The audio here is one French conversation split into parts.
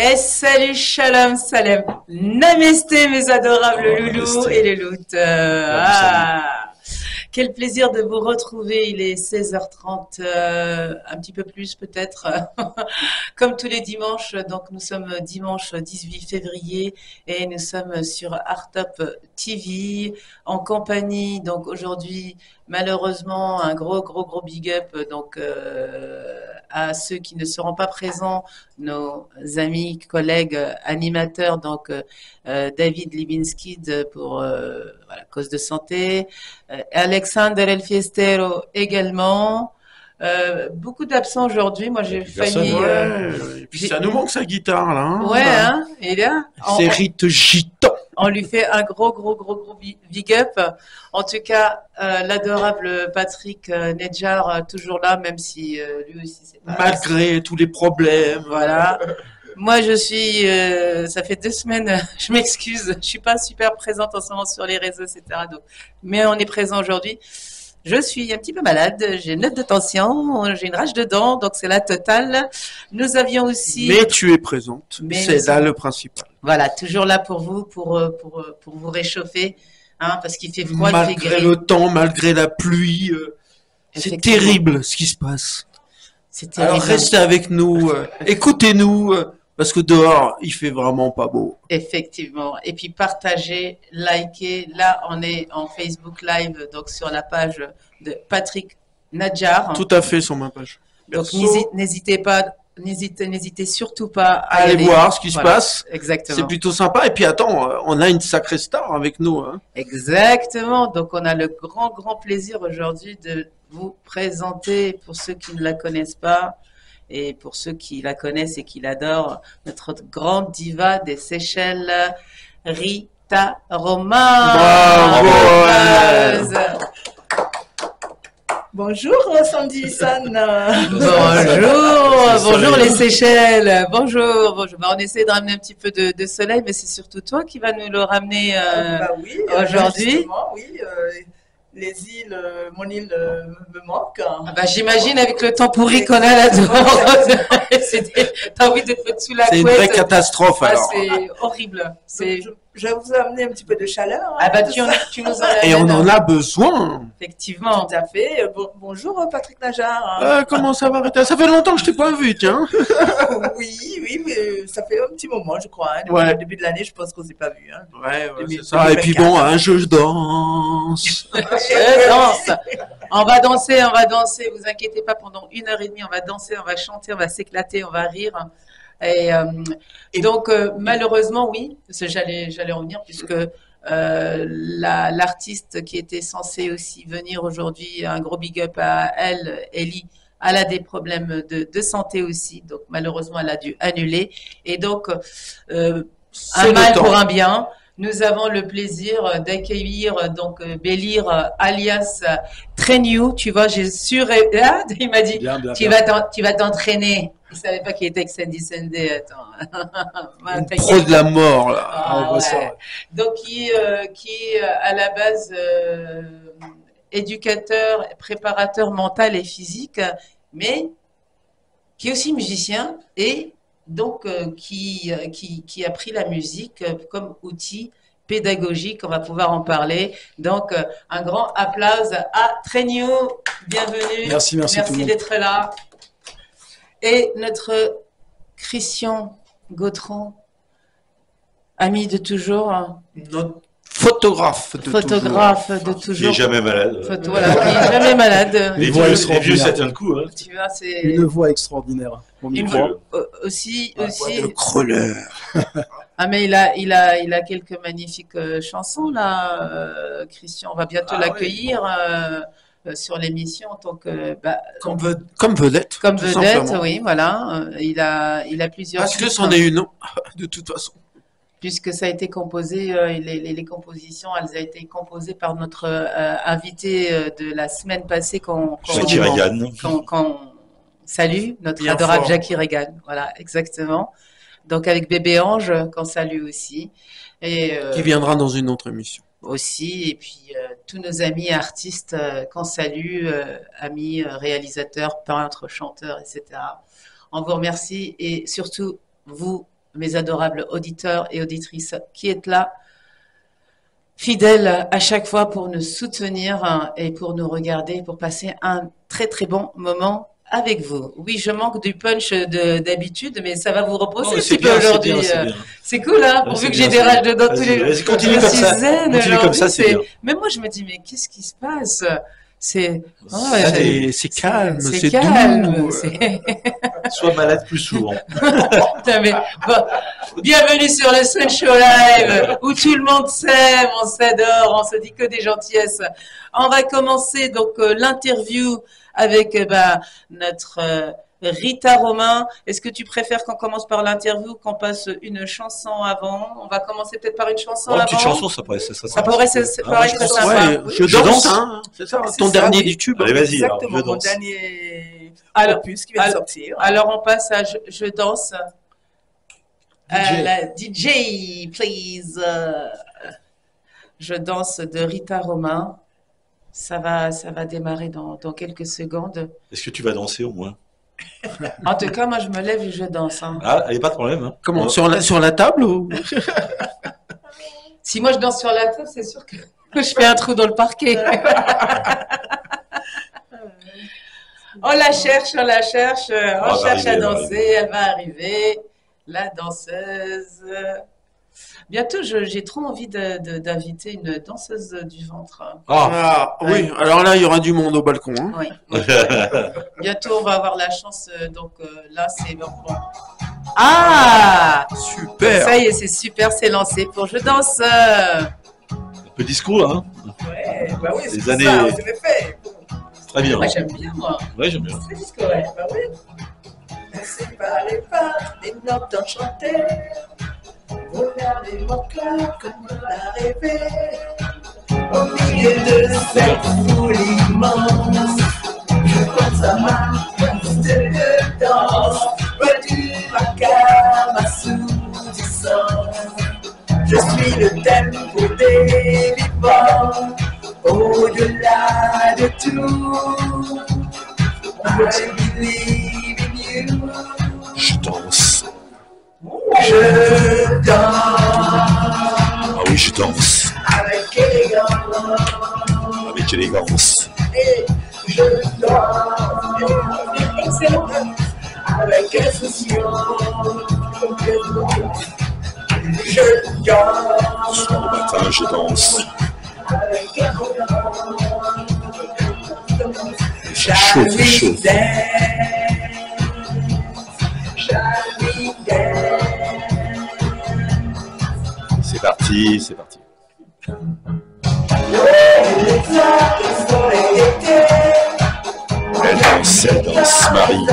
Et salut, shalom, salam, namasté mes adorables loulous et les loutes. Quel plaisir de vous retrouver, il est 16h30, un petit peu plus peut-être, comme tous les dimanches. Donc nous sommes dimanche 18 février et nous sommes sur Artop TV en compagnie. Donc aujourd'hui, malheureusement, un gros big up donc à ceux qui ne seront pas présents, nos amis, collègues, animateurs, donc David Libinski pour voilà, cause de santé, Alexander El Fiestero également. Beaucoup d'absents aujourd'hui. Moi, j'ai failli. Et puis ça nous manque sa guitare là. Hein, ouais, hein, et là, c'est Rite Gitan. On lui fait un gros big up. En tout cas, l'adorable Patrick Nedjar, toujours là, même si lui aussi c'est pas. Malgré tous les problèmes. Voilà. Moi, je suis. Ça fait 2 semaines. Je m'excuse. Je suis pas super présente en ce moment sur les réseaux, etc. Donc, mais on est présent aujourd'hui. Je suis un petit peu malade, j'ai une note de tension, j'ai une rage de dents, donc c'est la totale. Nous avions aussi... Mais tu es présente, c'est là le principal. Voilà, toujours là pour vous, pour vous réchauffer, hein, parce qu'il fait froid, malgré il fait gris. Le temps, malgré la pluie, c'est terrible ce qui se passe. C'est terrible. Alors restez avec nous, écoutez-nous, parce que dehors, il fait vraiment pas beau. Effectivement. Et puis partagez, likez. Là, on est en Facebook Live, donc sur la page de Patrick Nadjar. Tout à fait sur ma page. Donc n'hésitez pas, n'hésitez surtout pas à aller voir ce qui se passe. Exactement. C'est plutôt sympa. Et puis attends, on a une sacrée star avec nous. Hein. Exactement. Donc on a le grand plaisir aujourd'hui de vous présenter, pour ceux qui ne la connaissent pas, et pour ceux qui la connaissent et qui l'adorent, notre grande diva des Seychelles, Rita Romain. Bravo. Bonjour Sandy San. Bonjour les Seychelles. Bonjour. Bah, on essaie de ramener un petit peu de soleil, mais c'est surtout toi qui vas nous le ramener oui, aujourd'hui. Oui. Les îles, mon île me manque. Bah, j'imagine avec le temps pourri qu'on a là-dedans. T'as envie de te mettre sous la couette. C'est une vraie catastrophe. Alors. C'est horrible. Je vais vous amener un petit peu de chaleur. Hein, ah bah tu nous en as. Et on en a besoin. Effectivement. Tout à fait. Bonjour Patrick Nadjar. Comment ça va, Rita? Ça fait longtemps que je t'ai pas vu, tiens. oui, mais ça fait un petit moment, je crois. Hein. Ouais. Depuis le début de l'année, je pense qu'on s'est pas vu. Hein. Ouais, c'est ça. Et puis bon, je danse. Je danse. On va danser. Vous inquiétez pas, pendant 1h30, on va danser, on va chanter, on va s'éclater, on va rire. Et donc malheureusement oui, j'allais en venir puisque l'artiste qui était censée aussi venir aujourd'hui, un gros big up à elle, Ellie, elle a des problèmes de santé aussi, donc malheureusement elle a dû annuler. Et donc un mal pour un bien. Nous avons le plaisir d'accueillir donc Bélir alias Train-You. Tu vois, j'ai il m'a dit bien. Tu vas t'entraîner. Il savait pas qu'il était avec Sandy Sunday. Attends. Pro de la mort là. Ah, ouais. Donc qui est à la base éducateur, préparateur mental et physique, mais qui est aussi musicien et donc qui a pris la musique comme outil pédagogique. On va pouvoir en parler. Donc un grand applause à Train-You. Bienvenue. Merci d'être là. Et notre Christian Gautran, ami de toujours. Notre photographe de toujours. Qui n'est jamais malade. Voilà, qui n'est jamais malade. Les vieux, ça tient le coup. Hein. Tu vois, c'est une voix extraordinaire. Aussi. Le crôleur. Ah mais il a quelques magnifiques chansons là, Christian. On va bientôt l'accueillir sur l'émission en tant que comme vedette. Comme vedette, oui, voilà. Il a plusieurs. Parce que c'en est une, de toute façon. Puisque ça a été composé, les compositions, elles ont été composées par notre invité de la semaine passée qu'on salue, notre bien adorable fort. Jackie Regan. Voilà, exactement. Donc avec Bébé Ange, qu'on salue aussi. Et, qui viendra dans une autre émission. Aussi, et puis tous nos amis artistes qu'on salue, amis réalisateurs, peintres, chanteurs, etc. On vous remercie et surtout, vous mes adorables auditeurs et auditrices qui êtes là, fidèles à chaque fois pour nous soutenir et pour nous regarder, pour passer un très très bon moment avec vous. Oui, je manque du punch d'habitude, mais ça va vous reposer un petit peu aujourd'hui. C'est cool, hein, pourvu que j'ai des rages dedans tous les jours. Continue comme ça. Continue comme ça, c'est bien. Mais moi, je me dis, mais qu'est-ce qui se passe? C'est calme, c'est calme. doux. Sois malade plus souvent. Putain, mais, bon, bienvenue sur le Sun Show Live, où tout le monde s'aime, on s'adore, on se dit que des gentillesses. On va commencer donc l'interview avec notre Rita Romain. Est-ce que tu préfères qu'on commence par l'interview ou qu'on passe une chanson avant? On va commencer peut-être par une chanson avant. Une petite chanson, ça pourrait paraître très sympa. Ouais, je danse, hein, c'est ça, ton dernier YouTube. Allez, vas-y, Exactement, je mon danse. dernier Alors, opus qui vient de sortir. Alors, on passe à Je danse. La DJ, please. Je danse de Rita Romain. Ça va démarrer dans quelques secondes. Est-ce que tu vas danser au moins? En tout cas, moi, je me lève et je danse. Hein. Ah, allez, pas de problème. Hein. Comment, sur la table ou... Si moi, je danse sur la table, c'est sûr que je fais un trou dans le parquet. On la cherche à danser. Elle va arriver. La danseuse. Bientôt, j'ai trop envie d'inviter une danseuse du ventre. Oui, alors là, il y aura du monde au balcon. Hein. Oui. Bientôt, on va avoir la chance. Donc là, c'est bon. Ah! Super! Ça y est, c'est super, c'est lancé pour Je danse. Un peu disco, hein? Ouais, bah oui, Les c'est années- ça, c'est fait. C'est très bien. Moi, j'aime bien, moi. Ouais, j'aime bien. C'est disco, ouais, bah oui. C'est par les pas, des notes enchantées. Regardez mon cœur comme je l'ai rêvé. Au milieu de cette foule immense, je pense à ma piste de danse. Près du vacarme assourdissant, je suis le tempo des vivants. Au-delà de tout, I believe in you. Je danse. Je danse Ah oui, je danse. avec élégance Avec élégance. et je danse avec insouciance. Je danse Soir au matin, je danse. avec arrogance. C'est chaud, c'est chaud. C'est parti, c'est parti. Elle danse, Marie.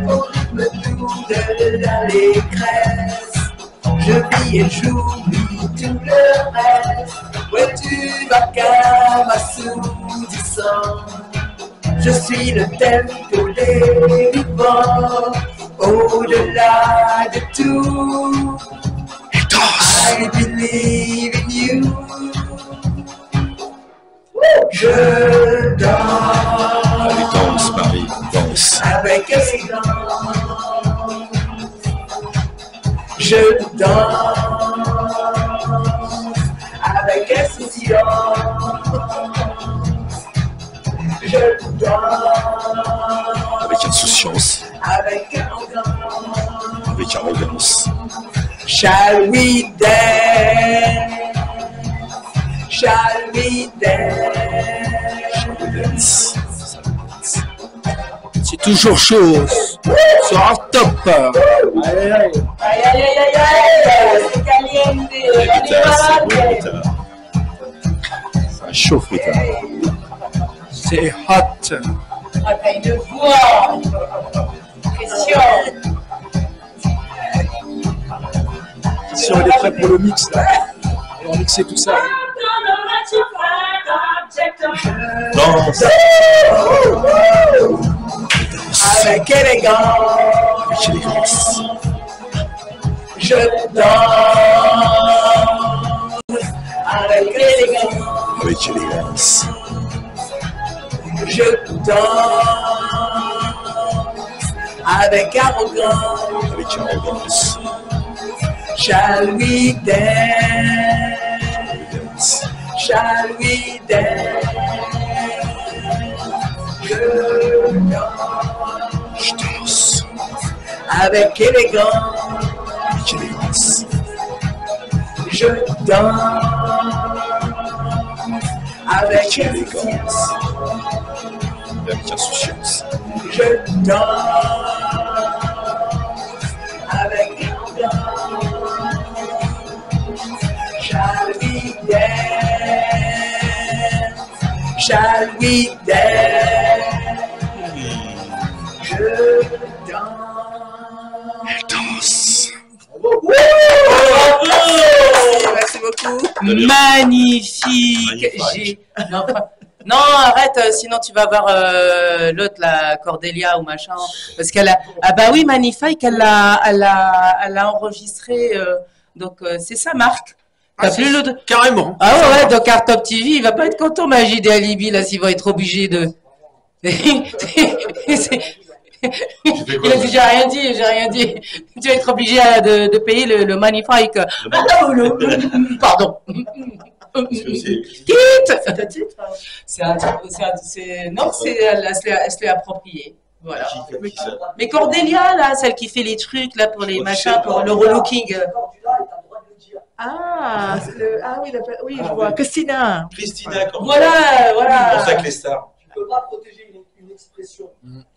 Au rythme doux de l'allégresse, je vis et j'oublie tout le reste. Ouais, tu vas calme assourdissant. Je suis le tempo des vivants. Au-delà de tout, I believe in you. Je danse. Allez, danse, Marie, danse. Avec élégance, je danse avec insouciance, je danse Avec insouciance, avec arrogance. avec arrogance. Shall we dance? Shall we dance? C'est toujours chaud. Sera top. Ay, ay, ay, ay, ay, c'est caliente. Rita, c'est beau, Rita. Ça chauffe, Rita. C'est hot. Ah, t'as une voix. Pression. Si on est prêt pour le mix, là. On va mixer tout ça. Danse. Avec élégance, Avec élégance. je danse. Avec élégance, Avec élégance. je danse. Avec arrogance, Richard Evans. Shall we dance? Shall we dance? Je danse avec élégance. Je danse avec élégance. Avec insouciance. Je danse avec élégance. Shall we dance? Shall we dance? Je danse. Merci beaucoup. Magnifique. Magnifique. Non, non, arrête, sinon tu vas voir l'autre, la Cordélia ou machin. Parce qu'elle a. Ah bah oui, Magnifique, elle l'a enregistré. Donc c'est ça, Marc. T'as plus le. Carrément. Ah ouais, donc Art Top TV, il va pas être content, Majid et Alibi, là, s'il va être obligé de. Il a dit, j'ai rien dit. Tu vas être obligé de payer le Magnifique. Pardon. Quitte. Non, elle se l'est approprié. Voilà. Mais Cordélia, là, celle qui fait les trucs, là, pour les machins, pour le relooking. Ah, oui, je vois. Christina. Christina, quand Voilà. C'est pour ça que les stars. Tu ne peux pas protéger une expression.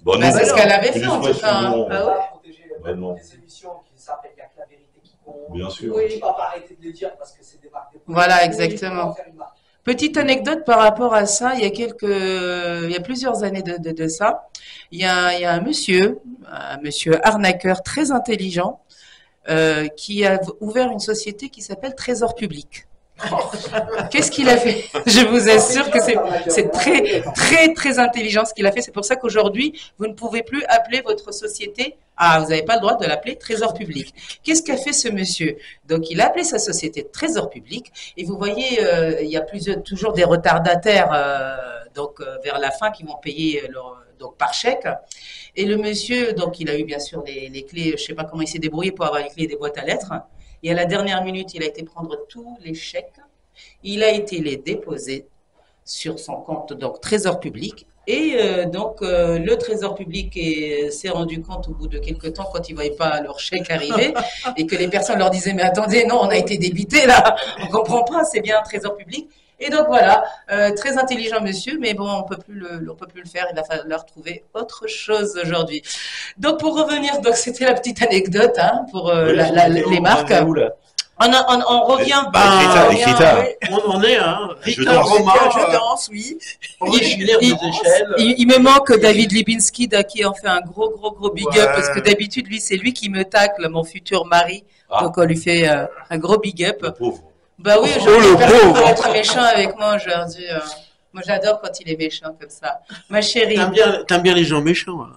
Bon, Bah, non, c'est ce qu'elle avait une fait, en tout expression, cas. non. Tu ne peux pas protéger Ouais, non. des émissions qui s'appellent Il n'y a que la vérité qui compte. Bien sûr. Oui, tu ne peux pas arrêter de les dire parce que c'est des marques. Voilà, exactement. Petite anecdote par rapport à ça, il y a plusieurs années de ça, il y a un monsieur arnaqueur très intelligent, qui a ouvert une société qui s'appelle Trésor Public. Qu'est-ce qu'il a fait? Je vous assure que c'est très, très, très intelligent ce qu'il a fait. C'est pour ça qu'aujourd'hui, vous ne pouvez plus appeler votre société. Ah, vous n'avez pas le droit de l'appeler Trésor Public. Qu'est-ce qu'a fait ce monsieur? Donc, il a appelé sa société Trésor Public. Et vous voyez, il y a toujours des retardataires, vers la fin, qui vont payer donc par chèque. Et le monsieur, donc, il a eu bien sûr les clés. Je ne sais pas comment il s'est débrouillé pour avoir les clés des boîtes à lettres. Et à la dernière minute, il a été prendre tous les chèques. Il a été les déposer sur son compte, donc Trésor Public. Et le Trésor Public s'est rendu compte au bout de quelques temps, quand ils ne voyaient pas leur chèque arriver, et que les personnes leur disaient, mais attendez, non, on a été débité là, on ne comprend pas, c'est bien un Trésor Public. Et donc voilà, très intelligent monsieur, mais bon, on peut plus le faire, il va falloir trouver autre chose aujourd'hui. Donc pour revenir, donc c'était la petite anecdote pour les marques. On revient. Rita. On en est, hein. Je Rita danse. Roma, Je danse, oui. originaire des échelles. Il me manque David Libinski, qui en fait un gros big up, parce que d'habitude, c'est lui qui me tacle, mon futur mari. Ah. Donc on lui fait un gros big up. Le pauvre. Bah oui, le personne pauvre. peut être méchant avec moi, je leur dis. Moi j'adore quand il est méchant comme ça. Ma chérie, T'aimes bien les gens méchants. Hein.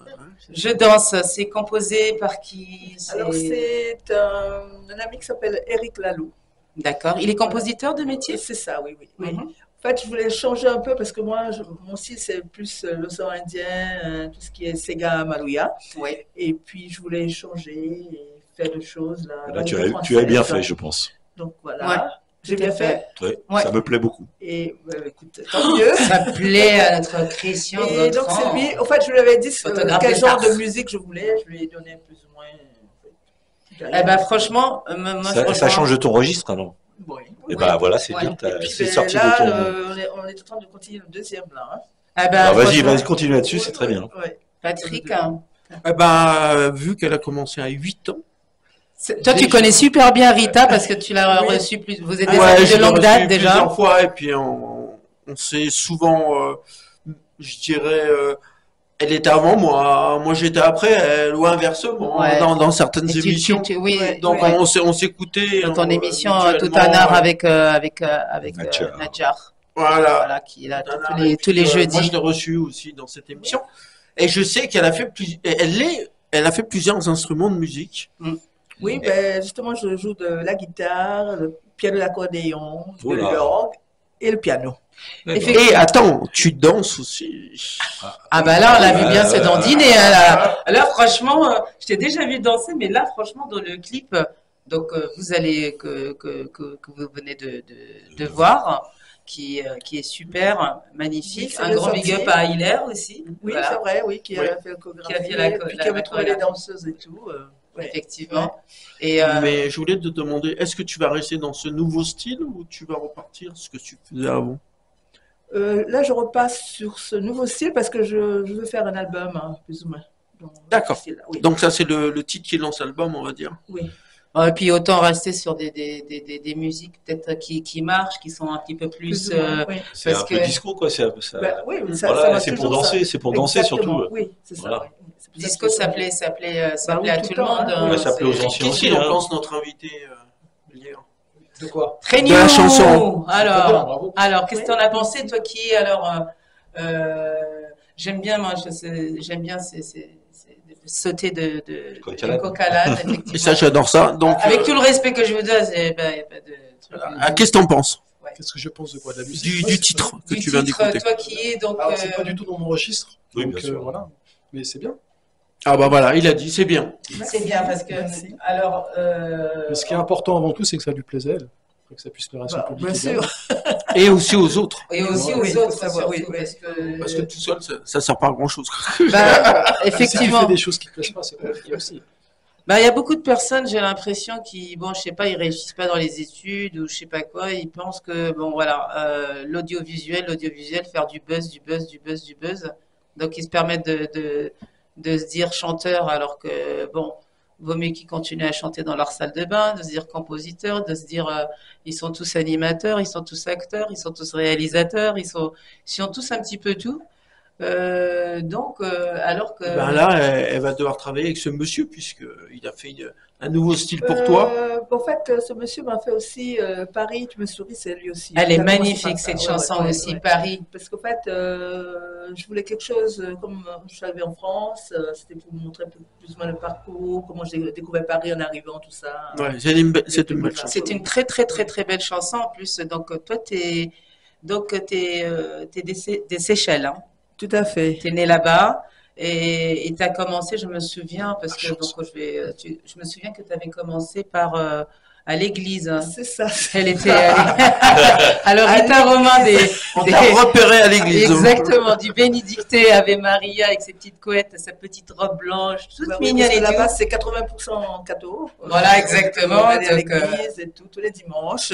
je danse, c'est composé par qui? Alors, c'est un ami qui s'appelle Eric Lalou. D'accord. Il est compositeur de métier? C'est ça, oui. Mhm. En fait, je voulais changer un peu parce que moi, mon style, c'est plus l'océan Indien, tout ce qui est Sega Malouya. Oui. Et puis, je voulais changer et faire des choses. Là, tu as bien fait, je pense. Donc, voilà. Ouais. J'ai bien fait. Ouais, Ouais. Ça me plaît beaucoup. Et écoute, tant mieux. Ça plaît à notre Christian Et donc, c'est Gautran. lui. En fait, je lui avais dit Photographe quel genre d'art. de musique je voulais. Je lui ai donné plus ou moins. Eh ben franchement, moi je Ça rejoins. change de ton registre, non? Oui. Et ben voilà, c'est Ouais. bien. C'est Ben, sorti là, de ton. on est en train de continuer le deuxième là. Hein. Eh ben, Alors, vas-y, franchement, continue là-dessus, c'est très bien. Ouais. Patrick, Eh ben, vu qu'elle a commencé à 8 ans. toi tu connais super bien Rita parce que tu l'as reçue plus. Vous êtes des Ouais, amis je de l'ai longue reçu date déjà. plusieurs fois, et puis on s'est souvent, je dirais, elle était avant moi j'étais après elle, ou inversement, Ouais. dans certaines Et émissions. oui. Ouais. Donc Ouais. on s'écoutait. Dans ton émission Tout mutuellement, un art avec Nadjar. Nadjar. Voilà. Voilà, qui est là Tout un art, tous les et puis, moi jeudis. je l'ai reçue aussi dans cette émission. Et je sais qu'elle a fait elle a fait plusieurs instruments de musique. Oui, ben, justement, je joue de la guitare, le piano, l'accordéon, de Oula. l'orgue et le piano. Et attends, tu danses aussi. Ah bah là, on l'a vu bien se dandiner. Hein, là, franchement, je t'ai déjà vu danser, mais là, franchement, dans le clip, donc vous allez que vous venez de voir, qui est super, magnifique. C'est Un grand ressorti. big up à Hilaire aussi. Oui, Voilà, c'est vrai, oui, qui Oui. a fait la chorégraphie, Qui a fait la puis qui avait la trouvé les chorégraphie. danseuses et tout. Ouais. Effectivement. Et Mais je voulais te demander, est-ce que tu vas rester dans ce nouveau style ou tu vas repartir ce que tu faisais avant? Là, je repasse sur ce nouveau style parce que je veux faire un album, hein, plus ou moins. dans ce D'accord. style-là. Oui. Donc ça, c'est le titre qui lance l'album, on va dire. Oui. et puis autant rester sur des musiques peut-être qui marchent, qui sont un petit peu plus. Plus ou moins, oui. C'est Parce un peu que- disco, quoi. C'est un peu ça. Ben, oui, ça Voilà, marche c'est pour toujours, ça. danser, c'est pour danser Exactement, surtout. Oui, c'est ça. Voilà. oui. C'est pour ça Disco, que- ça plaît oui, à tout tout le le temps, monde. hein. Ouais, ça plaît aux c'est- anciens Qu'est-ce qu'il aussi, en hein. pense, notre invité hier? De quoi? Très De la new. chanson. Très bien, Alors, bravo. qu'est-ce que tu en as pensé, toi qui, j'aime bien, moi, j'aime bien sauter de Coq-à-l'âne. coq-à-l'âne, Et effectivement. ça, j'adore ça. Donc, Avec tout le respect que je vous donne, il n'y a pas de truc. qu'est-ce que t'en penses Qu'est-ce que je pense de quoi? De la musique? du titre que Du tu viens titre, d'écouter? toi qui es, donc, Alors, c'est pas du tout dans mon registre. Oui, Donc, bien sûr. voilà. Mais c'est bien. Ah bah voilà, il a dit, c'est bien. c'est bien parce que, Merci. alors, Mais ce qui est important avant tout, c'est que ça lui plaise à elle. Faut que ça puisse plaire à son Bah, public. bien également. sûr. Et aussi aux autres. et aussi Oui, aux il faut autres, savoir, surtout, oui, oui. Parce que tout seul, ça sert pas à grand chose. bah, Si tu effectivement. fais des choses qui ne plaisent pas, c'est compliqué aussi. Bah, il y a beaucoup de personnes, j'ai l'impression, qui, bon, je sais pas, ils réussissent pas dans les études ou je sais pas quoi, ils pensent que, bon, voilà, l'audiovisuel, faire du buzz. Donc, ils se permettent de se dire chanteur alors que, bon, vaut mieux qu'ils continuent à chanter dans leur salle de bain, de se dire compositeur, de se dire, ils sont tous animateurs, ils sont tous acteurs, ils sont tous réalisateurs, ils sont tous un petit peu tout. Alors que, Ben là, elle va devoir travailler avec ce monsieur, puisqu'il a fait un nouveau style pour toi. En fait, ce monsieur m'a fait aussi Paris, tu me souris, c'est lui aussi. elle est Il a commencé magnifique, par ça. cette Ouais, chanson ouais, aussi, ouais. Paris. Parce qu'en fait, je voulais quelque chose comme je suis arrivée en France, c'était pour montrer plus ou moins le parcours, comment j'ai découvert Paris en arrivant, tout ça. Ouais, c'est une belle chanson. C'est une très, très, très, très belle chanson en plus. Donc, toi, t'es des Seychelles, hein. Tout à fait. T'es né là-bas et t'as commencé, je me souviens, parce que donc je me souviens que tu avais commencé par à l'église, hein. C'est ça. Elle était alors Rita Romain On t'a repéré à l'église. exactement, du Bénédicté Ave Maria avec ses petites couettes, sa petite robe blanche, toute Bah oui, mignonne parce que et tout. là-bas, c'est 80% cadeau. Voilà, exactement. On va aller à Donc, l'église et tout, tous les dimanches.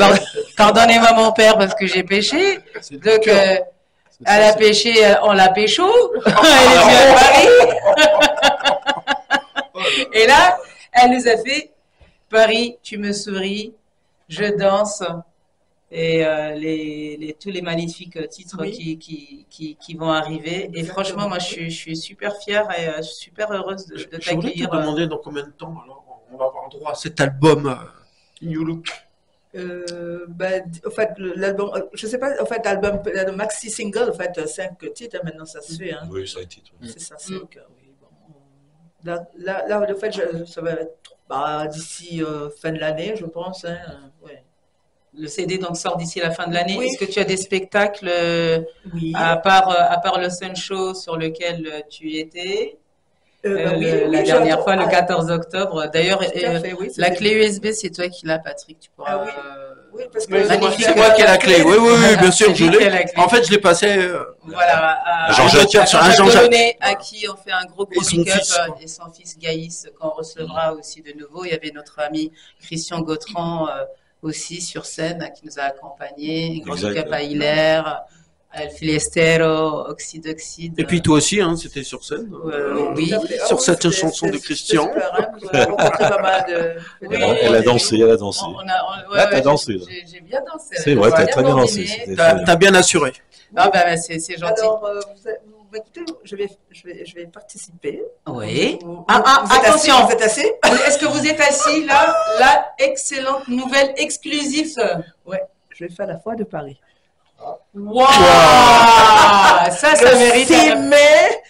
Pardonnez-moi mon père parce que j'ai péché. C'est du Donc, cœur. C'est elle ça, a péché, on l'a pécho. Elle Ah, est venue à Paris. Et là, elle nous a fait Paris, tu me souris, je danse. Et tous les magnifiques titres Oui. qui vont arriver. Et Exactement. franchement, moi, je suis super fière et super heureuse de Je voulais te t'accueillir. demander dans combien de temps alors on va avoir droit à cet album New Look. En fait, l'album, je sais pas, en fait, l'album, le maxi single, en fait, 5 titres, maintenant ça se fait, hein. Oui, ça a été. C'est ça, 5. Oui, bon. Là, en fait, ça va être d'ici fin de l'année, je pense, hein. Ouais. Le CD donc sort d'ici la fin de l'année. Oui. Est-ce que tu as des spectacles Oui. à part le Sun Show sur lequel tu étais la j'ai dernière un- fois, le 14 octobre. D'ailleurs, Tout à fait, oui, la c'était- clé USB, c'est toi qui l'as, Patrick. Tu pourras. Ah oui. Oui, parce que Oui, Magnifique. c'est moi qui ai la clé. Oui, oui, oui, bien sûr, C'est je lui qui a l'ai. la clé. En fait, je l'ai passé. Voilà, à Jean-Jacques, Jean-Jacques Jean-Jacques. Delaunay, à qui on fait un gros Et son big up, fils, quoi. et son fils Gaïs, qu'on recevra aussi de nouveau. Il y avait notre ami Christian Gautran aussi sur scène qui nous a accompagnés. Gros Exact. big up à Hilaire, à El Filestero, Oxyde. Et puis toi aussi, hein, c'était sur scène. Oui. Tout à fait. Sur cette c'était- chanson de c'était Christian. super, hein, vous avez rencontré pas mal de. Oui, Elle a dansé, elle a dansé. Ouais, t'as dansé, là. J'ai bien dansé. C'est vrai, t'as très bien coordonné. dansé. C'était- T'as bien assuré. Ah bah, c'est gentil. Alors, vous m'écoutez, je vais participer. Oui. Vous êtes Attention. assis, vous êtes assis? Est-ce que vous êtes assis là? La excellente nouvelle exclusive. Je vais faire la foire de Paris. Waouh! Ça Le mérite 6 un- mai,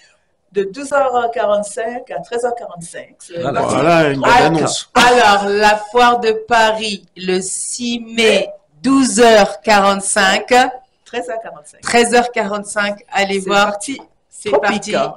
de 12h45 à 13h45. C'est Voilà. parti. Voilà, une bonne Ah, annonce. Alors, la foire de Paris, le 6 mai, 12h45. 13h45. 13h45, allez C'est voir. parti. C'est Tropique. parti.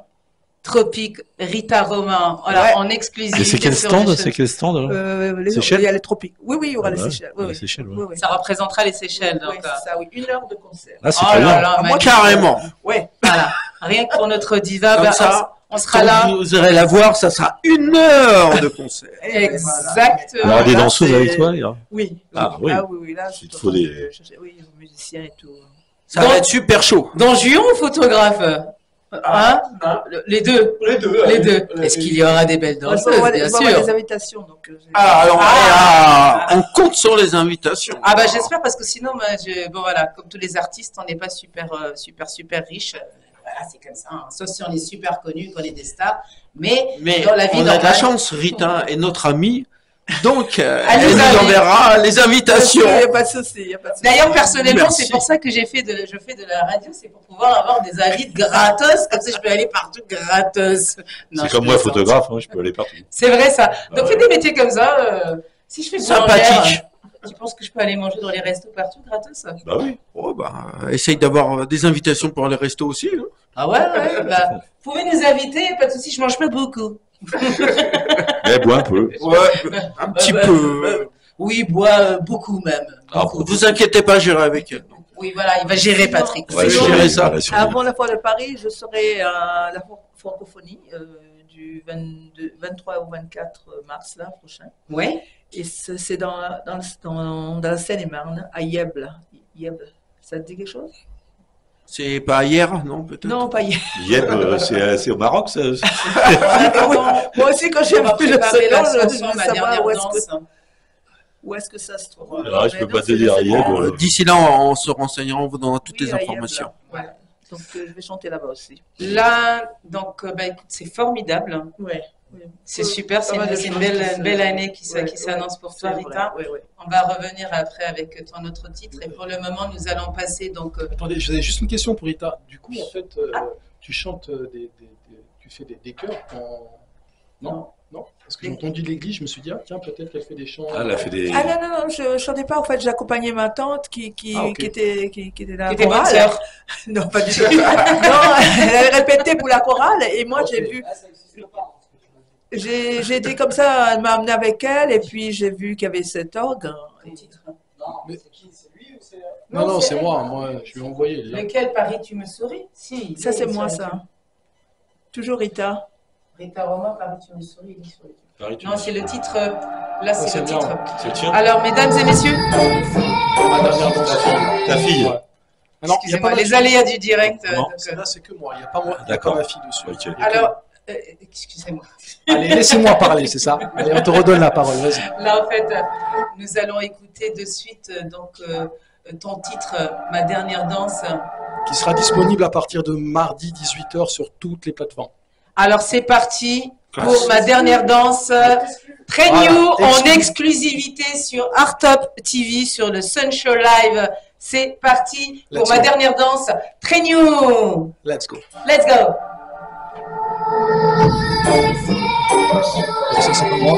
Tropique, Rita Roman. Voilà, Ouais. en exclusivité. Et c'est quel sur stand? le C'est quel stand là? Seychelles? Il y a les tropiques. Oui, oui, il y aura Ah les bah ouais, Seychelles. les Oui, oui. Seychelles, ouais. Oui, oui. Ça représentera les Seychelles. Oui, Donc, c'est ça, oui. 1 heure de concert. Ah, c'est oh très là bien. là, moi, magnifique. Carrément. Ouais. Voilà. Rien que pour notre diva, Comme bah, ça, on sera Quand là. vous irez la voir, ça sera 1 heure de concert. Et voilà. Il y Exactement. aura des là, danseuses c'est- avec toi, il y aura. Oui. Ah, oui. Ah oui, oui, là, Il te faut des- Oui, les musiciens et tout. Ça va être super chaud. Dans Juon ou photographe? Hein? Les deux. Les deux. Les deux. Est-ce qu'il y aura des belles Moi, je danseuses? vais Bien avoir des sûr. invitations. Donc, Alors, on compte sur les invitations. Ah bah j'espère parce que sinon, moi, bon voilà, comme tous les artistes, on n'est pas super riches. Voilà, c'est comme ça. Hein. Sauf si on est super connus, qu'on est des stars. Mais dans la vie on a de la normale- chance, Rita est notre amie, donc Elle elle nous nous invite. enverra les invitations. Il n'y a pas de souci. Il y a pas de souci. D'ailleurs, personnellement, Merci. c'est pour ça que je fais de la radio, c'est pour pouvoir avoir des invités gratos, comme ça je peux aller partout gratos. Non, C'est je comme moi, plaisante. photographe, hein, je peux aller partout. C'est vrai ça. Donc Ah fais des métiers comme ça. Si je fais Sympathique. boulangère, tu penses que je peux aller manger dans les restos partout gratos? Bah oui. Oh, bah, essaye d'avoir des invitations pour les restos aussi. Hein. Ah ouais, bah, vous pouvez nous inviter, pas de souci, je mange pas beaucoup. Mais bois un peu. Ouais, un petit peu. Oui, bois beaucoup même. Ah, Beaucoup. Vous inquiétez pas, j'irai avec elle. Oui, voilà, il va gérer Patrick. Ouais, je sur dirais les- ça. voilà, sur les- Avant la foire de Paris, je serai à la francophonie du 23 au 24 mars là, prochain. Ouais. Et c'est dans la Seine-et-Marne, à Yèble. Yèble. Ça te dit quelque chose? C'est pas hier, non, peut-être? Non, pas Yèble. Yep, c'est au Maroc, ça. Moi aussi, quand j'ai On va vu le préparer la salon, je chanson, veux ma savoir dernière où est-ce danse. où est-ce que ça se trouve. Alors, je Mais peux non, pas te c'est dire, le Yèble, Seine-et-Marne. D'ici là, on se renseignera, on vous donnera toutes Oui, les à Yèble, informations. là. Voilà. Donc, je vais chanter là-bas aussi. Là, donc, bah, écoute, c'est formidable. Ouais. C'est super, c'est Pas mal de une choses belle, qui une se- belle année qui Ouais, s'annonce pour toi, c'est vrai, Rita. ouais, ouais. On va revenir après avec ton autre titre. Et pour le moment, nous allons passer donc. Attendez, j'avais juste une question pour Rita. Du coup, en fait, Ah. tu chantes tu fais des chœurs en. Non? Non? Parce que j'ai entendu de l'église, je me suis dit, ah, tiens, peut-être qu'elle fait des chants. Ah, elle a fait des. Ah non, non, non, je chantais pas. En fait, j'accompagnais ma tante qui Ah, ok. était dans la Qui était bonne chorale. sœur. Non, pas du tout. Non, elle répétait pour la chorale et moi, Ok. j'ai vu. Ah, ça n'existe pas. J'ai été comme ça, elle m'a amené avec elle et puis j'ai vu qu'il y avait cet orgue. Le titre. Non, Mais- c'est qui? C'est lui ou c'est. Non, non, c'est elle. moi. Moi, je lui ai envoyé. le lien. Lequel Paris, tu me souris? Si. Ça, c'est il est moi, sur ça. YouTube. Toujours Rita. Rita Roman, Paris, tu me souris, il est sur YouTube. Paris, tu Non, me- c'est le titre. Là, Ah, c'est le bien. titre. C'est le tien? Alors, mesdames et messieurs, Ma dernière danse. Ta fille. Ouais. Ah non, il y a excusez-moi, pas les aléas du direct. Comment donc, Celle-là, c'est que moi. Il n'y a pas moi. Il y a D'accord. pas ma fille dessus. Ok. Il y a que alors, excusez-moi. moi. Allez, laissez-moi parler, c'est ça. Allez, on te redonne la parole. Vas-y. Là, en fait, nous allons écouter de suite ton titre, Ma dernière danse. Qui sera disponible à partir de mardi 18h sur toutes les plateformes. Alors, c'est parti pour Ma dernière danse. Très Voilà, new, en exclu. exclusivité sur Artop TV, sur le Sun Show Live. C'est parti pour Let's Ma go. dernière danse. Très new. Let's go. Let's go. Ça, c'est pas moi.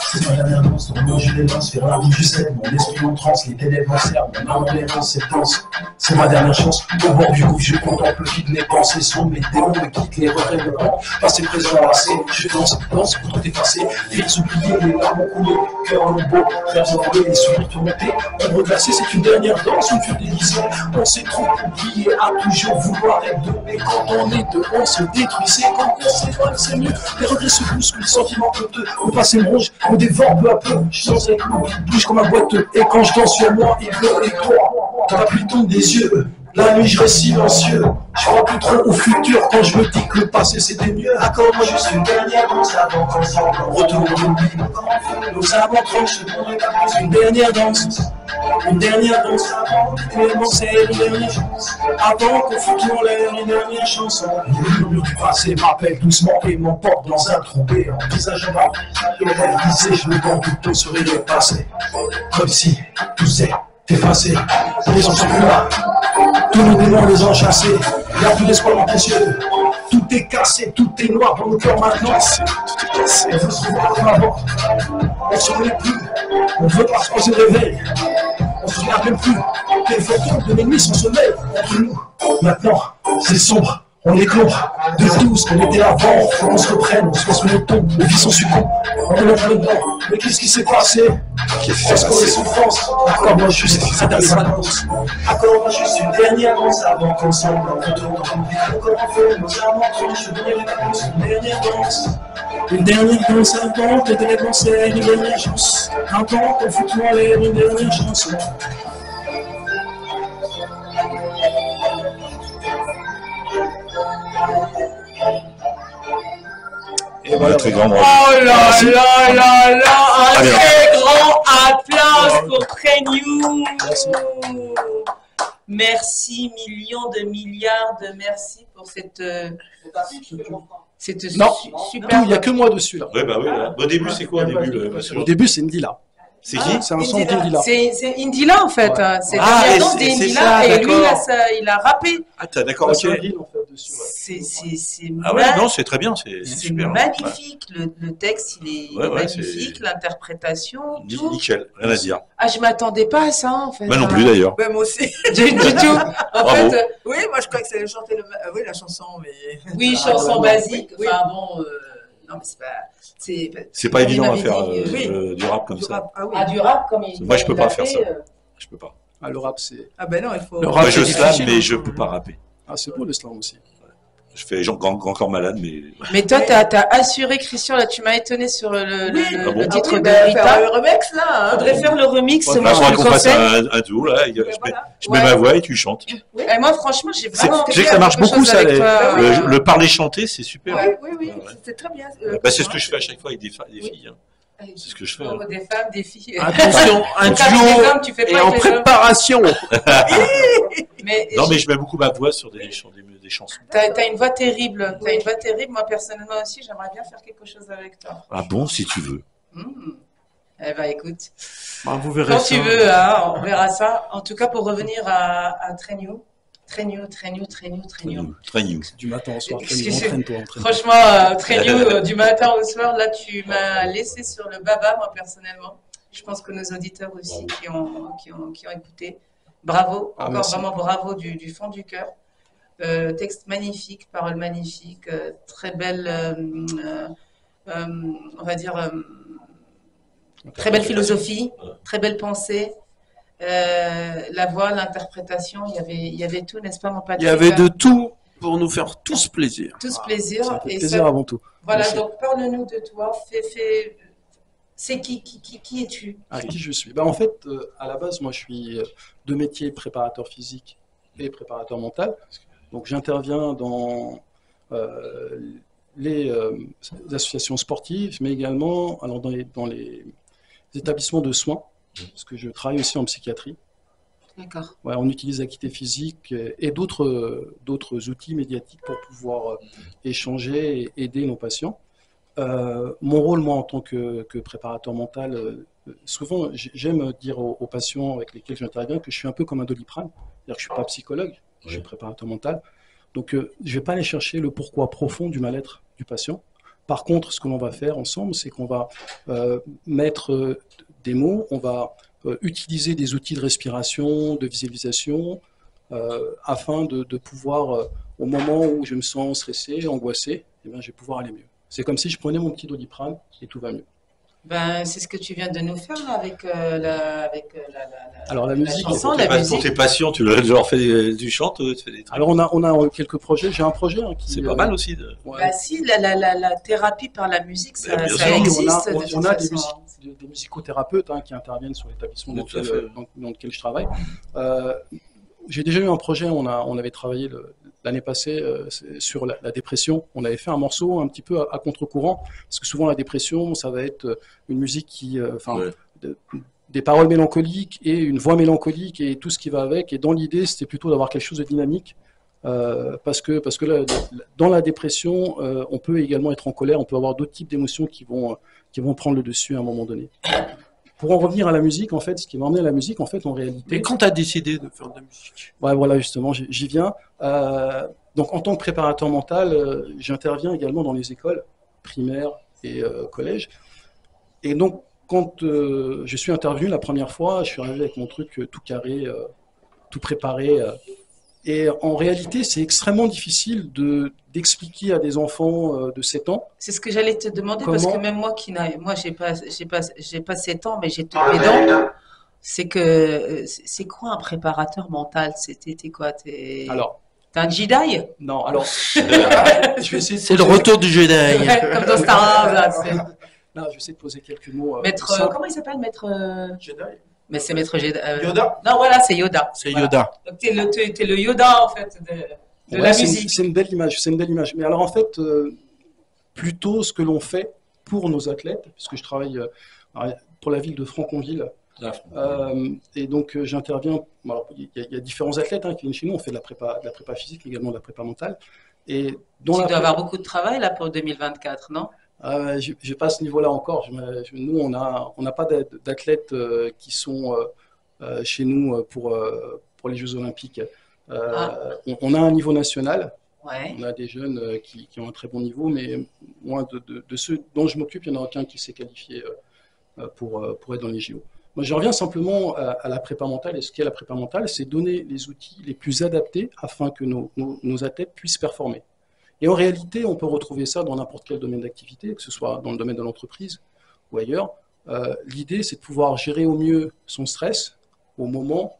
C'est ma dernière danse, dans le jeu des danses, faire la vie du sel, mon esprit en transe, les ténèbres enserrent, mon âme en errance, cette danse, c'est ma dernière chance, au bord du gouffre, je contemple le vide, mes pensées sont mes démons, me quittent, les regrets me prennent, passé, présent, enlacé, je danse pour tout effacer, vides oubliés, les larmes ont coulé, cœur en beau, rêves envolés, les sourires tourmentés, ombre glacée, c'est une dernière danse, une fure déguisée, on s'est trop oublié à toujours vouloir être deux, mais quand on est deux, on se détruit, c'est quand on s'éloigne, c'est mieux, les regrets se bousculent, les sentiments honteux, le passé me ronge, me dévore peu à peu, je danse avec l'eau, il bouge comme un boiteux, et quand je danse sur moi, il pleut, et toi, quand la pluie tombe des yeux, la nuit je reste silencieux, je crois plus trop au futur, quand je me dis que le passé c'était mieux, accorde-moi juste une dernière danse avant qu'ensemble on retourne au lit, nos âmes tranchent, une dernière danse, Une dernière danse avant, tellement c'est une dernière chance. Avant qu'on foute en l'air une dernière chanson. Le murmure du passé m'appelle doucement et m'emporte dans un trou béant. Visage en bas, et l'air glissé, je me bande tout au sourire passé. Comme si tout s'est effacé. Les gens sont plus là, tous nos démons les ont chassés. Il n'y a plus d'espoir dans tes yeux. Tout est cassé, tout est noir dans nos cœurs maintenant. On veut se revoir comme avant. On ne se remet plus. On veut pas se poser le réveil. On se souvient même plus. Les photos de l'ennemi sont sommeil entre nous. Maintenant, c'est sombre. On est clos de tout ce qu'on était avant. Faut qu'on se reprenne, on se passe le ton. Les vies sont succombes. On est en plein dedans. Mais qu'est-ce qui s'est passé? Est-ce qu'on est souffrance? Accorde-moi juste cette dernière annonce. Accorde-moi juste une dernière danse avant qu'on s'en retourne. Encore un peu, nos amants tranchent. Une dernière danse. Une dernière danse avant, te donner conseil, une dernière chance. Avant qu'on foute en l'air, une dernière chanson. Et voilà, très grand bravo. Oh là Merci. là là là, un Très bien. très grand applause pour Train-You. Merci. Merci, millions de milliards de merci pour cette Non. super. Il n'y a que moi dessus là. Ouais, bah oui. Là. Au début, c'est quoi au début, monsieur? Au début, c'est Ndila. C'est qui? C'est un son d'Indila. C'est Indila en fait. Ouais. Hein. C'est Ah, la et danse c'est d'Indila ça, et lui d'accord. il a rappé. Ah, t'as d'accord, C'est ok. un reel, en fait, dessus. Ouais. C'est Ah ouais, non, c'est très bien, c'est c'est super. magnifique. Le texte il est Ouais, ouais, magnifique, l'interprétation, tout. Nickel, rien à dire. Ah, je m'attendais pas à ça en fait. Moi non plus d'ailleurs. Ouais, moi aussi. Du tout. En Bravo. fait, Oui, moi je crois que c'est chanter oui, la chanson, mais. oui, chanson ouais, basique. oui. Enfin bon. Non, mais c'est pas. C'est pas évident à m'avait faire dit, oui. du rap comme Du ça. rap. Ah oui. Ah, du rap comme il. Moi, je peux il a pas faire fait, ça. Je peux pas. Ah, le rap, c'est. Ah ben non, il faut. Le rap, Moi, je c'est slam, difficile, mais hein. je peux pas rapper. Ah, c'est beau le slam aussi. Je fais encore malade, mais Mais toi, t'as assuré, Christian, là, tu m'as étonné sur le Oui. Ah bon titre oui, de ben, Rita. faire le remix là. Hein. Faudrait faire le remix, il moi je te faudra le qu'on fasse conseille. un duo là. Ben, voilà. Je mets Ouais. ma voix et tu chantes. Et moi, franchement, j'ai vraiment. Tu sais que ça marche quelque beaucoup, chose ça. avec toi. Le parler chanter, c'est super. Ouais. Oui, c'est très bien. Bah, c'est ce que je fais à chaque fois avec des filles. hein. C'est ce que je fais. hein. Des femmes, des filles. Attention, un Quand duo les hommes, tu fais est pas en avec les hommes. préparation. Mais Non, mais je mets beaucoup ma voix sur des chansons. t'as une voix terrible. T'as une voix terrible. Moi, personnellement aussi, j'aimerais bien faire quelque chose avec toi. Ah bon, si tu veux. Eh ben, écoute. Bah, vous verrez Quand ça. tu veux, hein, on verra ça. En tout cas, pour revenir à Train-You. Train-You. Très new. Du matin au soir. Excusez- Entraîne-toi, entraîne-toi. Franchement, Train-You, du matin au soir, là, tu m'as laissé sur le baba, moi, personnellement. Je pense que nos auditeurs aussi qui ont écouté. Bravo, Ah, encore merci. vraiment bravo du fond du cœur. Texte magnifique, paroles magnifiques, très belle, on va dire, très belle philosophie, très belle pensée. La voix, l'interprétation, il y avait tout, n'est-ce pas, mon Il Patrick? y avait de tout pour nous faire tous plaisir. Tous plaisir. Ça fait Et plaisir ça- avant tout. voilà, Merci. donc parle-nous de toi. C'est qui es-tu? À qui je suis? Ben, en fait, à la base, moi, je suis de métier préparateur physique et préparateur mental. Donc, j'interviens dans les associations sportives, mais également alors, dans les établissements de soins, parce que je travaille aussi en psychiatrie. D'accord. Ouais, on utilise l'activité physique et d'autres outils médiatiques pour pouvoir échanger et aider nos patients. Mon rôle, moi, en tant que préparateur mental, souvent, j'aime dire aux patients avec lesquels j'interviens que je suis un peu comme un Doliprane, c'est-à-dire que je ne suis pas psychologue, je suis préparateur mental. Donc, je ne vais pas aller chercher le pourquoi profond du mal-être du patient. Par contre, ce que l'on va faire ensemble, c'est qu'on va mettre des mots, on va utiliser des outils de respiration, de visualisation, afin de pouvoir, au moment où je me sens stressé, angoissé, eh bien, je vais pouvoir aller mieux. C'est comme si je prenais mon petit Doliprane et tout va mieux. Ben, c'est ce que tu viens de nous faire là, avec Alors, la musique, chanson, Pour la tes musique. passions, tu leur fais du chant, tu fais des trucs. Alors on a quelques projets. J'ai un projet qui C'est pas mal aussi. ouais. Bah si, la thérapie par la musique, ça, Bien ça sûr. existe. de on toute a des, façon. des musicothérapeute qui interviennent sur l'établissement dans, Tout à fait. dans lequel je travaille. J'ai déjà eu un projet, on avait travaillé l'année passée sur la dépression. On avait fait un morceau un petit peu à contre-courant, parce que souvent la dépression, ça va être une musique qui, Ouais. des paroles mélancoliques et une voix mélancolique et tout ce qui va avec. Et dans l'idée, c'était plutôt d'avoir quelque chose de dynamique. Parce que dans la dépression, on peut également être en colère, on peut avoir d'autres types d'émotions qui vont prendre le dessus à un moment donné. Pour en revenir à la musique, en fait, ce qui m'a emmené à la musique, en fait, en réalité... Mais quand tu as décidé de faire de la musique? Ouais, voilà, justement, j'y viens. Donc, en tant que préparateur mental, j'interviens également dans les écoles primaires et collèges. Et donc, quand je suis intervenu la première fois, je suis arrivé avec mon truc tout carré, tout préparé. Et en réalité, c'est extrêmement difficile d'expliquer à des enfants de 7 ans. C'est ce que j'allais te demander, Comment? parce que même moi moi j'ai pas 7 ans, mais j'ai toutes mes dents. C'est quoi un préparateur mental? T'es quoi? Alors, T'es un Jedi? non, alors, je vais essayer de C'est le poser- retour du Jedi. Comme dans Star Wars, là, Non, je vais essayer de poser quelques mots. Maître, simples. comment il s'appelle, maître? Jedi. Mais c'est maître Jedi. Yoda. Non, voilà, c'est Yoda. C'est Voilà. Yoda. Donc t'es le Yoda en fait de Ouais, la c'est musique. c'est une belle image, c'est une belle image. Mais alors en fait, plutôt ce que l'on fait pour nos athlètes, puisque je travaille pour la ville de Franconville, et donc j'interviens. Alors, il y a différents athlètes qui viennent chez nous. On fait de la prépa physique, également de la prépa mentale. Et Tu dans la dois avoir beaucoup de travail là pour 2024, non? j'ai pas ce niveau-là encore. Nous, on n'a pas d'athlètes qui sont chez nous pour les Jeux Olympiques. On a un niveau national. Ouais. On a des jeunes qui ont un très bon niveau, mais moi, de ceux dont je m'occupe, il n'y en a aucun qui s'est qualifié pour être dans les JO. Moi, je reviens simplement à la prépa mentale. Et ce qu'est la prépa mentale, c'est donner les outils les plus adaptés afin que nos athlètes puissent performer. Et en réalité, on peut retrouver ça dans n'importe quel domaine d'activité, que ce soit dans le domaine de l'entreprise ou ailleurs. L'idée, c'est de pouvoir gérer au mieux son stress au moment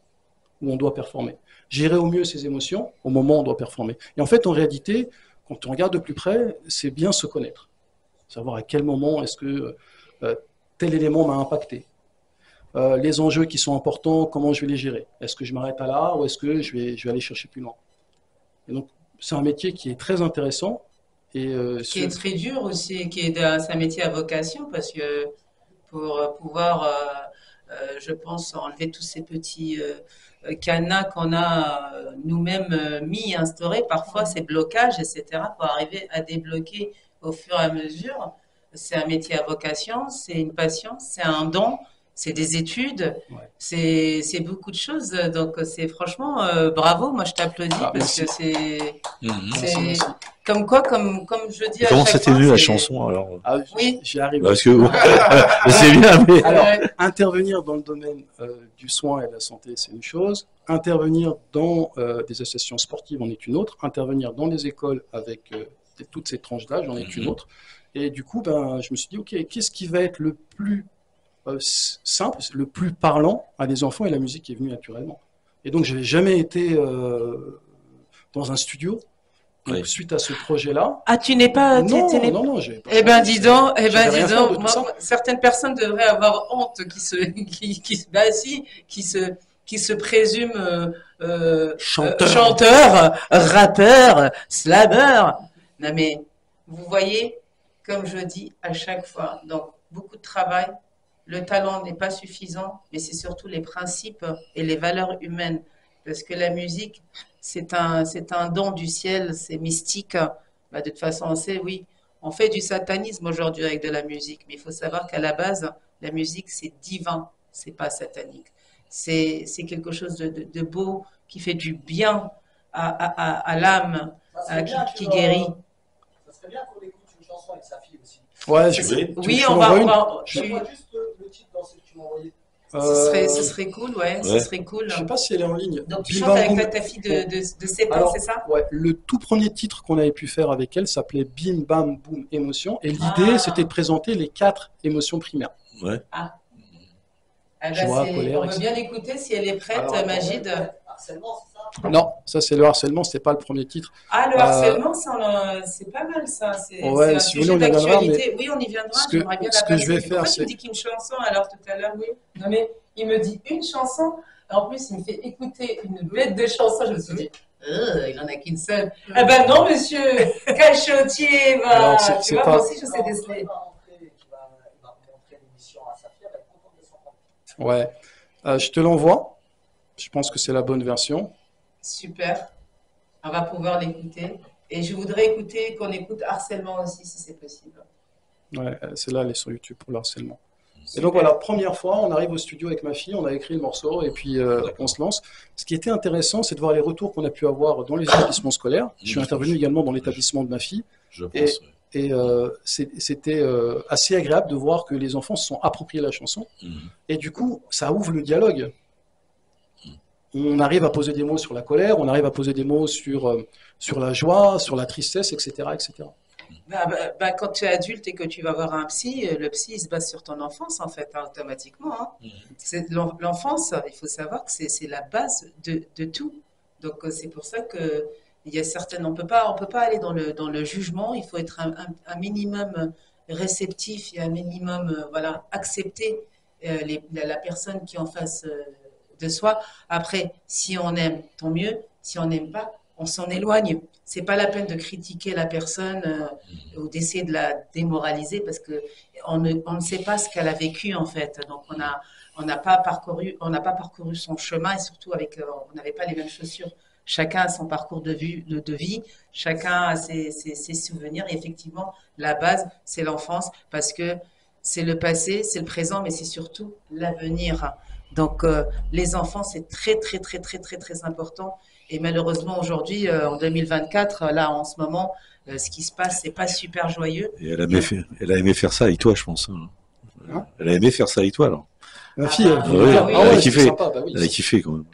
où on doit performer. Gérer au mieux ses émotions au moment où on doit performer. Et en fait, en réalité, quand on regarde de plus près, c'est bien se connaître. Savoir à quel moment est-ce que tel élément m'a impacté. Les enjeux qui sont importants, comment je vais les gérer. Est-ce que je m'arrête à là ou est-ce que je vais aller chercher plus loin. Et donc, c'est un métier qui est très intéressant. Et, Qui est très dur aussi, c'est un métier à vocation parce que pour pouvoir, je pense, enlever tous ces petits cadenas qu'on a nous-mêmes instaurés, parfois ces blocages, etc., pour arriver à débloquer au fur et à mesure. C'est un métier à vocation, c'est une passion, c'est un don, c'est des études, Ouais. c'est beaucoup de choses. Donc, c'est franchement bravo, moi je t'applaudis Ah, parce merci. que c'est. Merci, merci. Comme quoi, comme je dis Et à comment chaque c'était fois, venu la c'est- chanson alors? Ah, Oui. j'y arrive. Parce que c'est bien, mais Alors, Ouais. intervenir dans le domaine du soin et de la santé, c'est une chose. Intervenir dans des associations sportives en est une autre. Intervenir dans des écoles avec toutes ces tranches d'âge en est une autre. Et du coup, je me suis dit, OK, qu'est-ce qui va être le plus simple, le plus parlant à des enfants? Et la musique est venue naturellement. Et donc, je n'avais jamais été dans un studio. Donc, Oui. suite à ce projet-là, Ah, tu n'es pas. non, j'ai pas Eh ben, dis donc, j'avais rien fait de tout ça. certaines personnes devraient avoir honte qui se présument chanteurs, rappeurs, slameurs. Non, mais vous voyez, comme je dis à chaque fois, donc beaucoup de travail, le talent n'est pas suffisant, mais c'est surtout les principes et les valeurs humaines. Parce que la musique, c'est un don du ciel, c'est mystique. Bah, de toute façon, on sait, oui, on fait du satanisme aujourd'hui avec de la musique, mais il faut savoir qu'à la base, la musique, c'est divin, c'est pas satanique. C'est quelque chose de beau qui fait du bien à l'âme, Ça serait bien qui que, guérit. Ça serait bien qu'on écoute une chanson avec sa fille aussi. Ouais, Oui, tu on m'envoies va. une Donne-moi juste le titre dans celle que tu m'as envoyé. Ce serait cool, ouais, ce Ouais. serait cool. Je sais pas si elle est en ligne. Donc, tu Bim chantes Bam avec Boum. ta fille de 7 ans, Alors, c'est ça? Ouais, le tout premier titre qu'on avait pu faire avec elle s'appelait Bim Bam Boum Émotion. Et l'idée, Ah. c'était de présenter les 4 émotions primaires. ouais. Ah ben, Joie, colère, on veut etc. bien l'écouter si elle est prête, Alors, Magid. Harcèlement, c'est ça? Non, ça c'est le harcèlement, c'était pas le premier titre. Ah, le harcèlement, c'est pas mal ça. C'est Ouais, un si vous sujet voulez, on y reviendra, d'actualité. Oui, on y viendra. ce que- J'aimerais bien ce la que je vais passer. faire, Pourquoi tu me c'est- dis qu'une chanson alors tout à l'heure, oui? Non, mais il me dit une chanson. En plus, il me fait écouter une bête de chanson. Je me suis dit, il en a qu'une seule. Ah ben non, monsieur, cachotier, va. Alors, Tu c'est vois, pas- moi aussi, je sais déceler. Il va montrer l'émission à sa fille, elle va être contente de s'entendre. Ouais. Je te l'envoie. Je pense que c'est la bonne version. Super. On va pouvoir l'écouter. Et je voudrais écouter qu'on écoute harcèlement aussi, si c'est possible. Ouais, celle-là, elle est sur YouTube pour le harcèlement. Et Super. donc voilà, première fois, on arrive au studio avec ma fille, on a écrit le morceau et puis on se lance. Ce qui était intéressant, c'est de voir les retours qu'on a pu avoir dans les établissements scolaires. Je suis intervenu également dans l'établissement de ma fille Je et, pense. Ouais. et c'était assez agréable de voir que les enfants se sont appropriés la chanson. Et du coup, ça ouvre le dialogue. On arrive à poser des mots sur la colère, on arrive à poser des mots sur la joie, sur la tristesse, etc., etc. Quand tu es adulte et que tu vas voir un psy, le psy il se base sur ton enfance en fait, hein, automatiquement. Hein. L'enfance, il faut savoir que c'est la base de tout. Donc c'est pour ça que il y a certaines, on peut pas aller dans le jugement. Il faut être un minimum réceptif et un minimum voilà accepter la personne qui est en face de soi. Après, si on aime, tant mieux. Si on n'aime pas, on s'en éloigne. C'est pas la peine de critiquer la personne ou d'essayer de la démoraliser parce que on ne sait pas ce qu'elle a vécu en fait. Donc on n'a pas parcouru son chemin et surtout on n'avait pas les mêmes chaussures. Chacun a son parcours de vie, chacun a ses souvenirs. Et effectivement, la base, c'est l'enfance parce que c'est le passé, c'est le présent, mais c'est surtout l'avenir. Donc les enfants, c'est très très très très très très important. Et malheureusement, aujourd'hui, en 2024, là, en ce moment, ce qui se passe, c'est pas super joyeux. Et elle a aimé faire ça avec toi, je pense. Hein? Elle a aimé faire ça avec toi, alors. Ma fille, Ah, elle, oui, oui, ah oui, elle a ouais, kiffé. c'est sympa, bah oui. Elle a kiffé, quand même.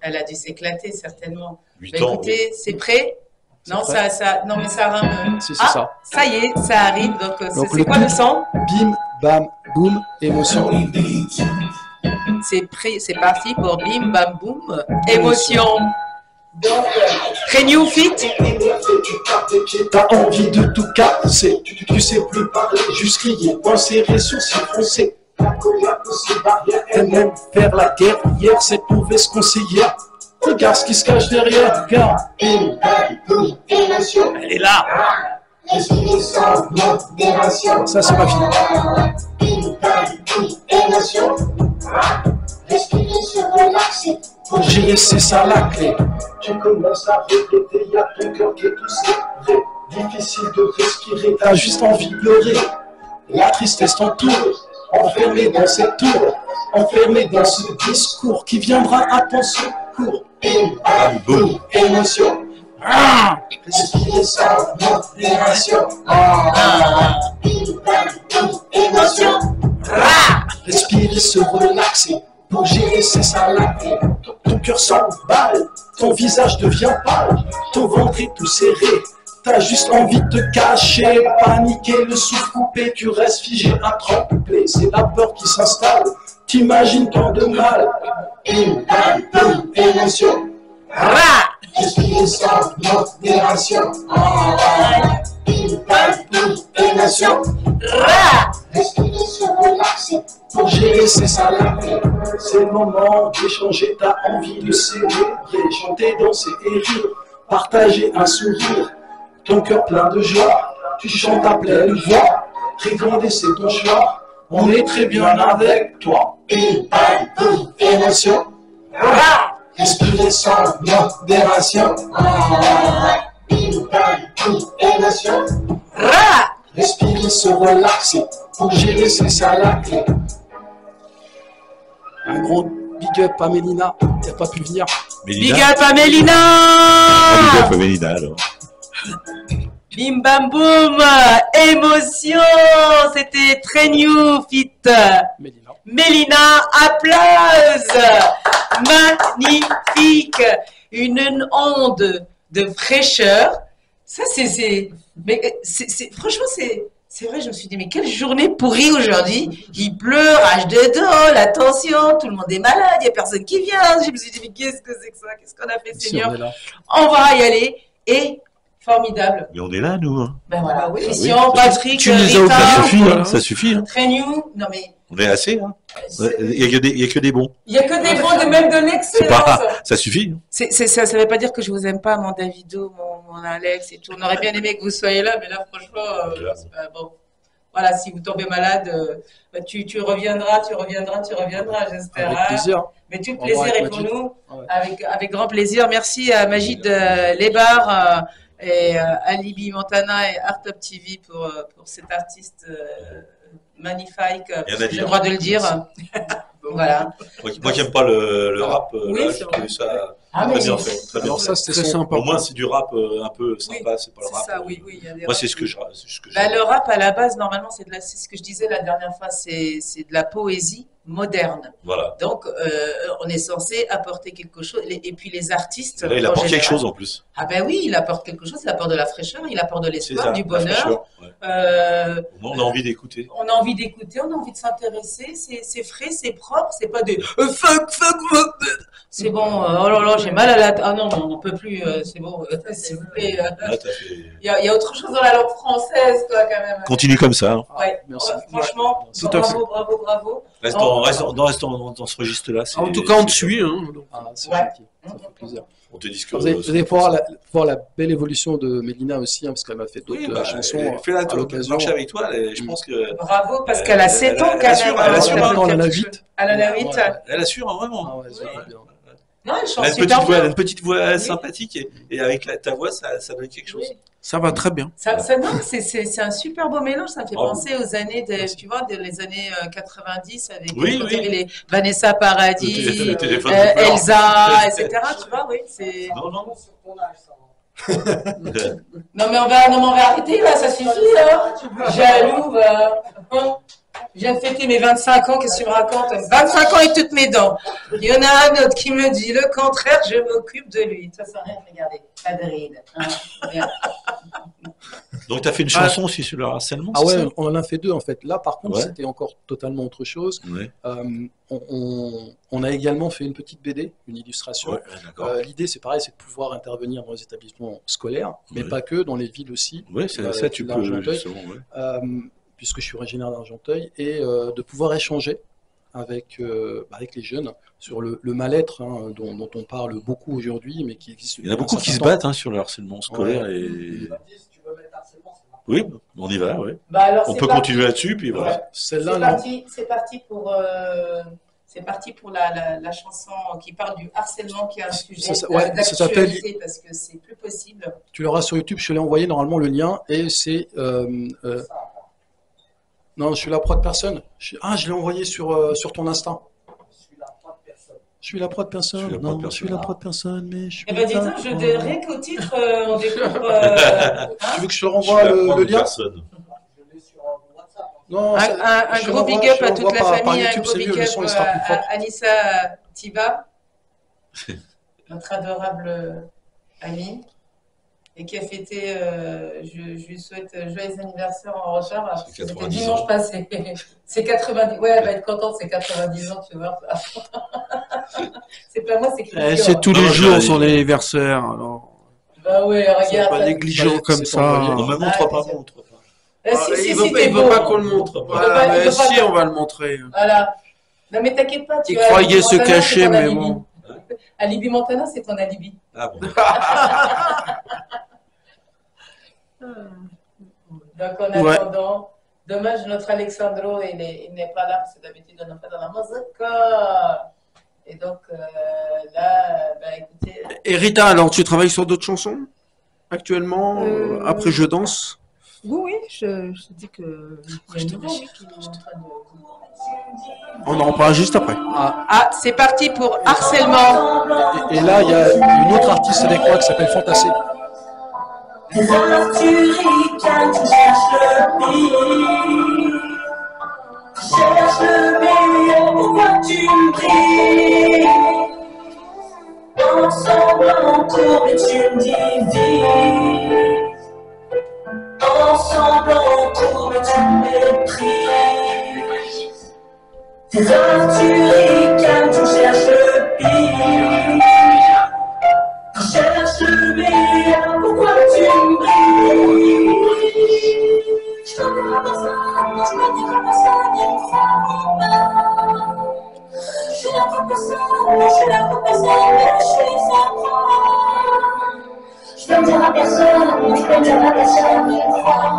Elle a dû s'éclater, certainement. 8 Bah, ans. écoutez, c'est prêt? C'est Non, prêt. non, mais ça rime. Si, c'est Ah, ça. ça y est, ça arrive. Donc, Donc, c'est le quoi le clip. son? Bim, bam, boum, émotion. C'est parti pour Bim Bam Boum, émotion. Donc, Renew Fit. T'as envie de tout casser, tu sais plus parler, juste crier, penser, les sourcils froncés. La colère de ses barrières, elle même faire la guerrière, cette mauvaise conseillère. Regarde ce qui se cache derrière, regarde. Émotion, Elle est là. Ça, c'est ma fille. Émotion, respirer, se relaxer. Pour gérer, c'est ça la clé. Tu commences à répéter, y'a ton cœur qui est tout serré. Difficile de respirer, t'as juste envie de pleurer. La tristesse t'entoure, enfermé dans cette tour, enfermé dans ce discours qui viendra à ton secours. Bam, boum. Émotion, respirer sans modération. Émotion, respirer, se relaxer. Pour gérer, c'est ça la clé. Ton cœur s'emballe, ton visage devient pâle, ton ventre est tout serré. T'as juste envie de te cacher, paniquer, le souffle coupé, tu restes figé, intremblé. C'est la peur qui s'installe, t'imagines tant de mal. Émotion, respirer sans modération. Émotion, respirer, se relaxer. Pour gérer, c'est ça la clé. C'est le moment d'échanger, t'as envie de célébrer, chanter, danser et rire, partager un sourire. Ton cœur plein de joie, tu chantes à pleine voix. Rigoler, c'est ton choix, on est très bien avec toi. Émotion, respirer sans modération. Émotion, respirer, se relaxer. Pour gérer, c'est ça la clé. Un gros big up à Mélina, qui n'a pas pu venir. Big Mélina. up à Mélina! Ah, big up à Mélina, alors. Bim Bam Boum, émotion! C'était très new fit. Mélina. Mélina, applause! Magnifique! Une onde de fraîcheur. Ça, franchement, c'est vrai, je me suis dit, mais quelle journée pourrie aujourd'hui. Il pleut, rage de dos, la tension, tout le monde est malade, il n'y a personne qui vient. Je me suis dit, mais qu'est-ce que c'est que ça? Qu'est-ce qu'on a fait, Si, Seigneur? on est là. On va y aller. Et formidable. Mais on est là, nous. Hein. Ben voilà, oui. Christian, Patrick, Tu nous as Rita, Ça suffit, Voilà. ça suffit. Hein. très new. Non mais, On est assez. Hein. Il y a que des bons. il n'y a que des bons, de même de C'est l'excellence. pas, ça suffit. Hein. Ça ne veut pas dire que je vous aime pas, mon Davido, mon Alex et tout. On aurait bien aimé que vous soyez là, mais là, franchement, c'est pas bon. voilà, si vous tombez malade, bah, tu reviendras, j'espère. Avec Hein. plaisir. Mais tout le Au revoir plaisir avec est pour Majid. nous, Ouais. avec grand plaisir. Merci à Majid Lebar et Alibi Montana et Art Up TV pour cet artiste magnifique. Rien à J'ai le dire. droit de le dire. Voilà. Moi qui n'aime pas le rap, Oui, là, c'est j'ai vrai. trouvé ça Ah, très mais bien fait. Très bien Alors fait. ça, c'était Très son... sympa. Au moins, c'est du rap un peu sympa, c'est pas le C'est rap. ça, oui, oui. Il y a des Moi, c'est raps, ce que oui. je. C'est ce que Bah, j'aime. le rap, à la base, normalement, c'est ce que je disais la dernière fois, c'est de la poésie moderne. Voilà. Donc, on est censé apporter quelque chose. Et puis, les artistes. Et là, il en apporte quelque général- chose en plus. Ah ben oui, il apporte quelque chose, il apporte de la fraîcheur, il apporte de C'est l'espoir, ça, du la bonheur. fraîcheur, ouais. Euh, Au moins, on a envie d'écouter. on a envie d'écouter, on a envie de s'intéresser, c'est frais, c'est propre, c'est pas des fuck, fuck, fuck. C'est bon, oh là là, j'ai mal à la tête. Ah non, on n'en peut plus, c'est bon, s'il vous plaît. Là, t'as fait. Il y a autre chose dans la langue française, quoi, quand même. Continue comme ça. Hein. Ouais, Merci. franchement, Tout à fait. bravo. Reste dans ce registre-là. En tout cas, on te suit. Hein, donc. Ah, c'est Ouais. gentil, ça fait plaisir. On te dit que. Vous allez voir la belle évolution de Mélina aussi, hein, parce qu'elle m'a fait d'autres Oui, bah, chansons fais la à l'occasion. marcher avec toi. Je pense que. Bravo, parce qu'elle a 7 ans, quand assure, même. elle assure, Ça peut maintenant, elle en a quelque 8. chose. Elle en a 8. Ouais. Elle assure, hein, vraiment. Ah ouais, c'est pas bien. Non, elle Elle chante a une petite super voix, elle a bien. une petite voix Oui. sympathique et avec ta voix, ça donne quelque chose. Oui. Ça va très bien. Non, c'est un super beau mélange. Ça me fait Bravo. penser aux années, tu vois, les années 90 avec Oui, quand oui. il y avait les Vanessa Paradis, Le téléphone de fleurs. Elsa, etc. Tu vois, oui, c'est. Non, non. Sur ton âge, ça va. Non mais on va arrêter là, ça suffit là. Jaloux, va. Je viens de fêter mes 25 ans, qu'est-ce que tu me racontes? 25 ans et toutes mes dents. Il y en a un autre qui me dit le contraire, je m'occupe de lui. Ça sert à rien de regarder. Pas de ride. Hein. Regarde. Donc, tu as fait une chanson aussi sur le harcèlement, Ah c'est ouais, ça on en a fait deux en fait. Là, par contre, Ouais. c'était encore totalement autre chose. Ouais, On a également fait une petite BD, une illustration. ouais, d'accord. L'idée, c'est pareil, c'est de pouvoir intervenir dans les établissements scolaires, mais Ouais. pas que, dans les villes aussi. Ouais, ça, tu peux, l'Argenteuil. justement, ouais. Puisque je suis originaire d'Argenteuil, et de pouvoir échanger avec les jeunes sur le mal-être dont on parle beaucoup aujourd'hui, mais qui existe. Il y en a depuis beaucoup un qui se certain temps. battent sur le harcèlement scolaire et. Tu vas me dire, si tu veux mettre harcèlement, c'est parti. Oui, on y va, ouais. Bah alors, On c'est peut parti. continuer là-dessus, puis voilà. Ouais. Celle-là, C'est non. parti, c'est parti pour la chanson qui parle du harcèlement, qui est un sujet ça s'appelle- d'actualité parce que c'est plus possible. Tu l'auras sur YouTube, je te l'ai envoyé normalement le lien, et c'est. Non, je suis la prod personne. Je l'ai envoyé sur ton Insta. Je suis là, pas de personne. Je suis la prod personne. Je suis la prod Non, je personne. suis la prod personne, mais je suis. Eh ben dis pas- donc, rien qu'au titre, on découvre. Tu veux que je te Je renvoie suis la le prendre lien? personne. Je l'ai sur WhatsApp. Hein. Non, un je te gros l'envoie- big up je à te toute l'envoie la par famille, un YouTube, gros c'est mieux, big le up son il sera plus à propre. Anissa Tiba, notre adorable amie, et qui a fêté, je lui souhaite joyeux anniversaire en retard, parce que C'est c'était 90 dimanche ans. passé. C'est 90, ouais, elle va être contente, c'est 90 ans, tu vois. C'est pas moi, c'est Christian. C'est tous Non, les non, jours je- son anniversaire. Alors, Bah ouais, c'est regarde. pas ça- négligent comme c'est ça. envoyé. Non, mais montre pas, montre pas. Si, il si, veut, t'es il veut beau. pas qu'on le montre. Il veut pas- il mais veut pas si, que- on va le montrer. Voilà. Non, mais t'inquiète pas, tu Il vois, croyait Alibi se Montana, cacher, c'est ton mais alibi. bon. Alibi Montana, c'est ton alibi. Ah bon. Donc, en Ouais. attendant, dommage, notre Alexandro, il n'est pas là, parce que d'habitude, on en fait dans la musique. Et donc, là, bah, écoutez, Et Rita, alors tu travailles sur d'autres chansons actuellement après Je danse? Oui, oui, je te dis que il y a une nouvelle qui est en train de... On en reparlera juste après. ah, c'est parti pour harcèlement. Et là, il y a une autre artiste avec moi qui s'appelle Fantasé. Arthurica, tu cherches le pire. Tu cherches le meilleur, pourquoi tu me brilles? Ensemble on tourne et tu me divises. Ensemble on tourne et tu me méprises. T'es Arthurica, tu cherches le pire. Tu cherches le meilleur, pourquoi tu me brilles? Je te dirai à personne, je te dirai à personne, il me croit pas. Je suis là pour personne, je suis là pour personne, mais je suis sans croix. Je peux le dire à personne, je peux le dire à personne, il me croit pas.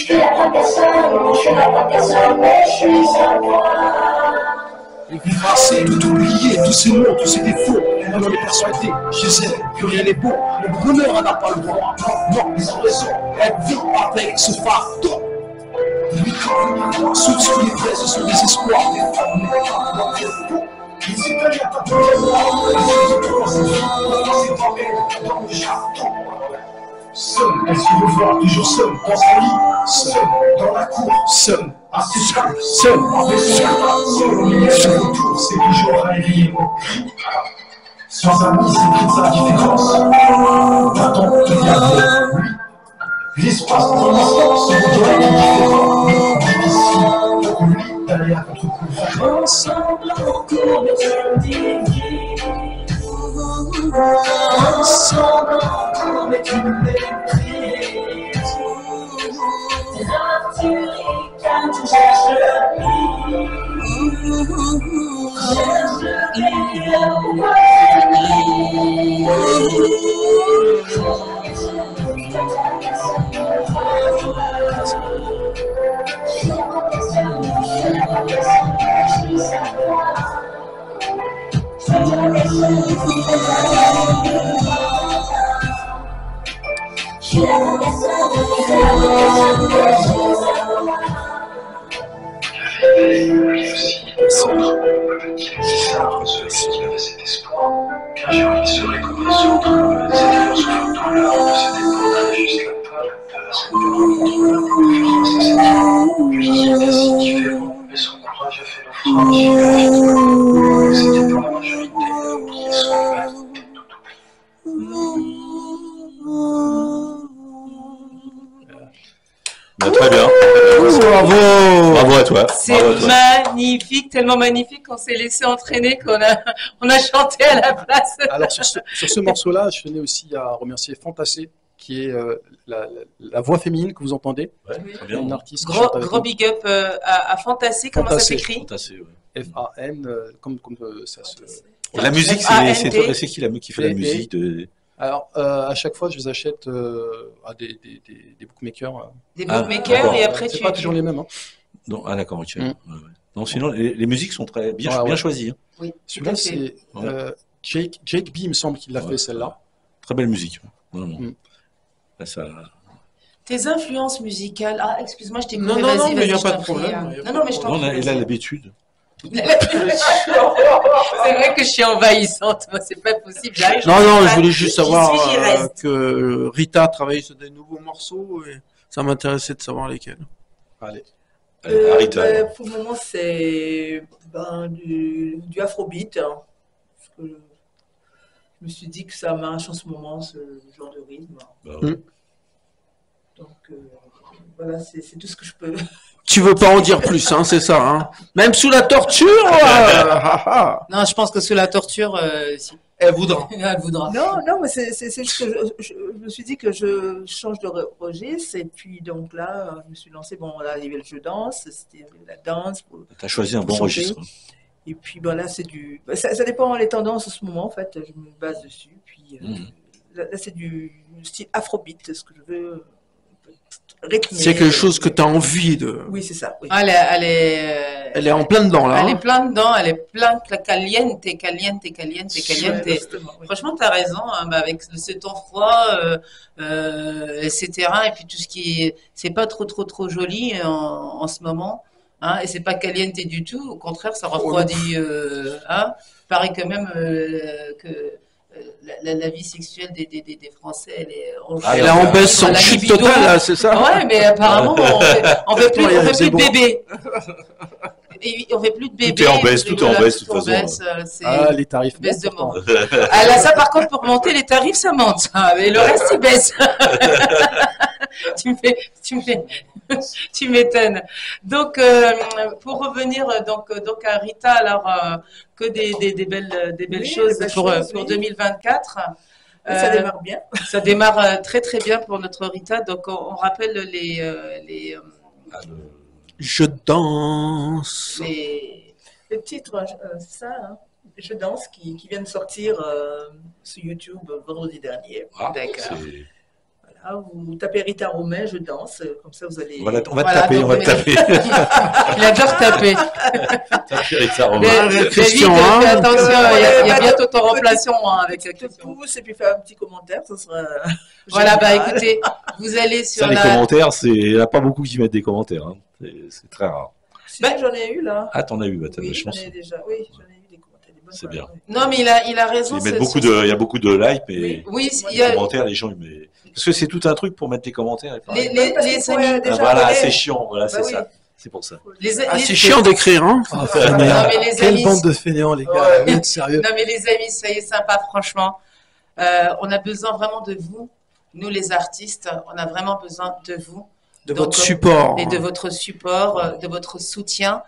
suis la bonne personne, je suis la bonne personne, mais je suis à moi. Et puis effacer, tout oublier, tous ces mots, tous ces défauts. On en est persuadé, je sais que rien n'est beau. Le bonheur n'a pas le droit, non, ils ont raison. Elle vit avec ce fardeau. Ceux qui sont les vrais, ce sont des espoirs. Seul, elle se revoit toujours seule dans son lit, seule dans la cour, seule à ses cheveux, seule avec son au milieu de retour, c'est toujours à éveiller mon cri. Sans amis, c'est toute sa différence. Maintenant, devient avec lui. L'espace dans l'instant, ce monde est différent. Difficile pour lui d'aller à votre coup. Ensemble, on court de vie. Ensemble, on court de méprise. L'artillerie, quand tu cherches le lit. Cherche cet espoir, qu'un jour il serait comme les autres, c'était en souffrant dans l'heure de se dépendre juste la peur, cette peur si différent, mais son courage a fait naufrage, il a fait de c'était pour la majorité, oublier son père, tout oublié. Bah, très bien. Bravo! Bravo à toi. C'est Bravo à toi. magnifique, tellement magnifique qu'on s'est laissé entraîner, on a chanté à la place. Alors sur ce morceau-là, je tenais aussi à remercier Fantassé, qui est la voix féminine que vous entendez. Ouais, très bien. Une artiste qui Gros, chante avec gros nous. big up à Fantasy, comment ça Fantasy. s'écrit? Fantastique, ouais. F-A-N, comme ça se... Et la musique, F-A-N-T. c'est qui qui fait la musique de... Alors, à chaque fois, je les achète à des bookmakers. Des Ah, bookmakers d'accord. et après C'est tu... pas toujours les mêmes. Hein. Non, ah d'accord, ok. Mm. Ouais, ouais. Non, sinon, les musiques sont très bien, Ouais, bien ouais. choisies. Hein. Oui, tout Celui-là, à fait. c'est Jake B, il me semble qu'il l'a Ouais. fait, celle-là. Très belle musique, vraiment. Mm. Là, ça... Tes influences musicales... Ah, excuse-moi, je t'ai coupé, Non, non, non, vas-y, mais il n'y a vas-y, pas je de t'en prie, problème. hein. Il y a Non, pas non, mais je de t'en prie. il a vas-y. l'habitude. C'est vrai que je suis envahissante, moi, c'est pas possible. J'arrive, Non, je non, sais je pas. voulais juste savoir J'y reste. que Rita travaille sur des nouveaux morceaux et ça m'intéressait de savoir lesquels. Allez. Allez, Arita. Pour le moment, c'est du afrobeat. Hein, parce que je me suis dit que ça marche en ce moment, ce genre de rythme. Bah, ouais. Donc, voilà, c'est tout ce que je peux. Tu veux pas en dire plus, hein, c'est ça, hein? Même sous la torture, Non, je pense que sous la torture, si. elle voudra. Elle voudra. Non, non, mais c'est juste que je me suis dit que je change de registre. Et puis, donc là, je me suis lancée. Bon, là, il y avait le jeu danse, c'était la danse. T'as choisi un bon chanter. registre. Et puis, ben là, c'est du. Ça dépend des tendances en ce moment, en fait. Je me base dessus. Puis, là, c'est du style afrobeat, ce que je veux rythmer. C'est quelque chose que tu as envie de. Oui, c'est ça. Oui. Ah, Elle est en plein dedans, là. Elle hein. est plein dedans, elle est plein caliente, caliente, caliente, caliente. Justement, oui. Franchement, tu as raison, hein, bah, avec ce temps froid, etc. Et puis tout ce qui est. C'est pas trop joli en ce moment. Hein, et c'est pas caliente du tout, au contraire, ça refroidit. Hein. Pareil que même que la vie sexuelle des Français, elle est Elle est en baisse sans chute libido. totale, là, c'est ça? Ouais, mais apparemment, on fait plus, c'est de bon. bébés. Et on fait plus de bébés. Tout est en baisse, tout est en Voilà, baisse, de tout en toute façon. baisse, c'est Ah, les tarifs. baisse de pourtant. mort. Ah, là, ça, par contre, pour monter, les tarifs, ça monte. Ça. Mais le reste, il baisse. Tu m'étonnes. Donc, pour revenir donc à Rita, alors que des belles Oui, choses des belles pour choses, 2024. Ça démarre bien. Ça démarre très bien pour notre Rita. Donc, on rappelle les Je danse. Le titre, c'est ça, hein, Je danse, qui vient de sortir sur YouTube vendredi dernier. Ah, D'accord. c'est- Voilà. Ah, vous tapez Rita Romain, je danse, comme ça vous allez. On va Voilà, taper, donc, on va mais- taper. Il adore taper. Taper Rita Romain. David, Christian, fais hein. attention, il y a Ouais, bientôt ton petit- remplaçant avec Petit Christian. pouce et puis faire un petit commentaire, ça sera. Voilà, bah génial. écoutez, vous allez sur Ça, les la... commentaires, il n'y en a pas beaucoup qui mettent des commentaires. Hein. C'est très rare. Si, Bah, j'en ai eu là. Ah, t'en as eu, bah, t'as de Oui, la j'en chance. ai déjà. Oui, j'en ai eu des commentaires. Des bonnes C'est bien. paroles, oui. Non, mais il a raison. Il y a beaucoup de likes, mais Oui, il y les a... commentaires, les gens, ils mettent... Parce que c'est tout un truc pour mettre des commentaires. et pareil. Parce les qu'il faut, amis... déjà Voilà, abonner. c'est chiant, voilà, Bah c'est oui. ça. C'est pour ça. Ah, c'est chiant d'écrire, hein. Ah, Non, fainéant. mais les Quelle amis- bande de fainéants, les gars. Ouais. Vous êtes sérieux? Non, mais les amis, soyez sympas, franchement. On a besoin vraiment de vous. Nous, les artistes, on a vraiment besoin de vous. De Donc, votre support. et de votre support, de votre soutien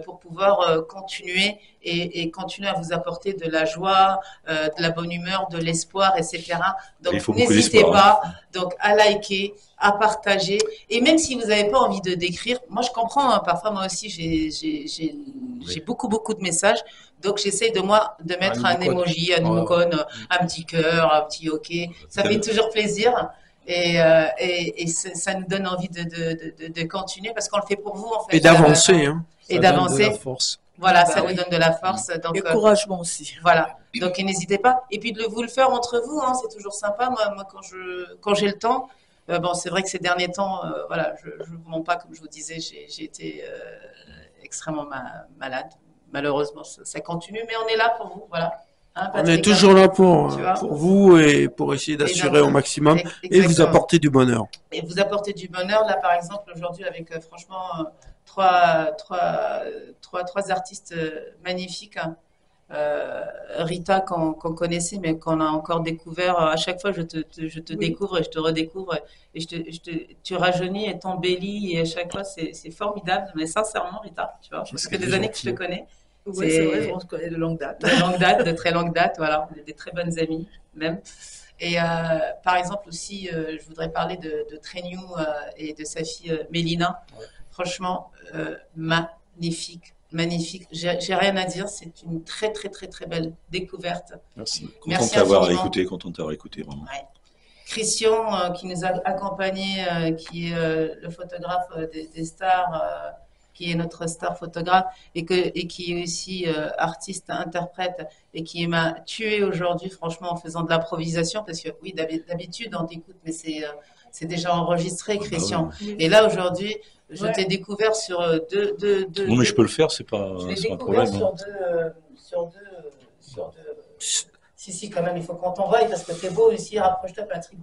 pour pouvoir continuer et continuer à vous apporter de la joie, de la bonne humeur, de l'espoir, etc. Donc Il faut beaucoup n'hésitez d'espoir, pas donc à liker, à partager. Et même si vous n'avez pas envie de d'écrire, moi je comprends, hein, parfois moi aussi j'ai beaucoup de messages. Donc j'essaye de mettre un emoticon. emoji, un emoticon, un petit cœur, un petit OK. Ça fait toujours plaisir. Et ça nous donne envie de continuer parce qu'on le fait pour vous en fait. Et d'avancer, hein. Et Ça donne de d'avancer. la force. Voilà, Bah ça oui. nous donne de la force. Donc, Et encouragement aussi. voilà. Donc, n'hésitez pas. Et puis, de vous le faire entre vous, hein, c'est toujours sympa. Moi quand j'ai le temps, bon, c'est vrai que ces derniers temps, voilà, je ne vous mens pas, comme je vous disais, j'ai été extrêmement malade. Malheureusement, ça continue, mais on est là pour vous. Voilà. Hein, On est Patrick, toujours là pour Tu vois. vous et pour essayer d'assurer au maximum et vous Exactement. apporter du bonheur. Et vous apporter du bonheur. Là, par exemple, aujourd'hui, avec franchement trois artistes magnifiques. Hein. Rita, qu'on connaissait, mais qu'on a encore découvert. À chaque fois, je te découvre et je te redécouvre. Et tu rajeunis et t'embellis. Et à chaque fois, c'est formidable. Mais sincèrement, Rita, tu vois, ça fait des années que je te connais. Oui, c'est vrai, on se connaît de longue date. De longue date, de très longue date, voilà, on est des très bonnes amies même. Et par exemple aussi, je voudrais parler de Treniu et de sa fille Mélina. Ouais. Franchement, magnifique, magnifique. J'ai rien à dire, c'est une très Merci. belle découverte. Content Merci de t'avoir infiniment. écouté, content de t'avoir écouté, vraiment. Ouais. Christian qui nous a accompagnés, qui est le photographe des stars, qui est notre star photographe et qui est aussi artiste, interprète et qui m'a tué aujourd'hui, franchement, en faisant de l'improvisation parce que oui, d'habitude on t'écoute, mais c'est déjà enregistré, Christian. Et là aujourd'hui, je t'ai découvert sur deux. Non, mais je peux le faire, c'est pas Je l'ai un découvert problème. hein. sur deux. Si, quand même, il faut qu'on t'envoie parce que t'es beau aussi. Rapproche-toi, Patrick,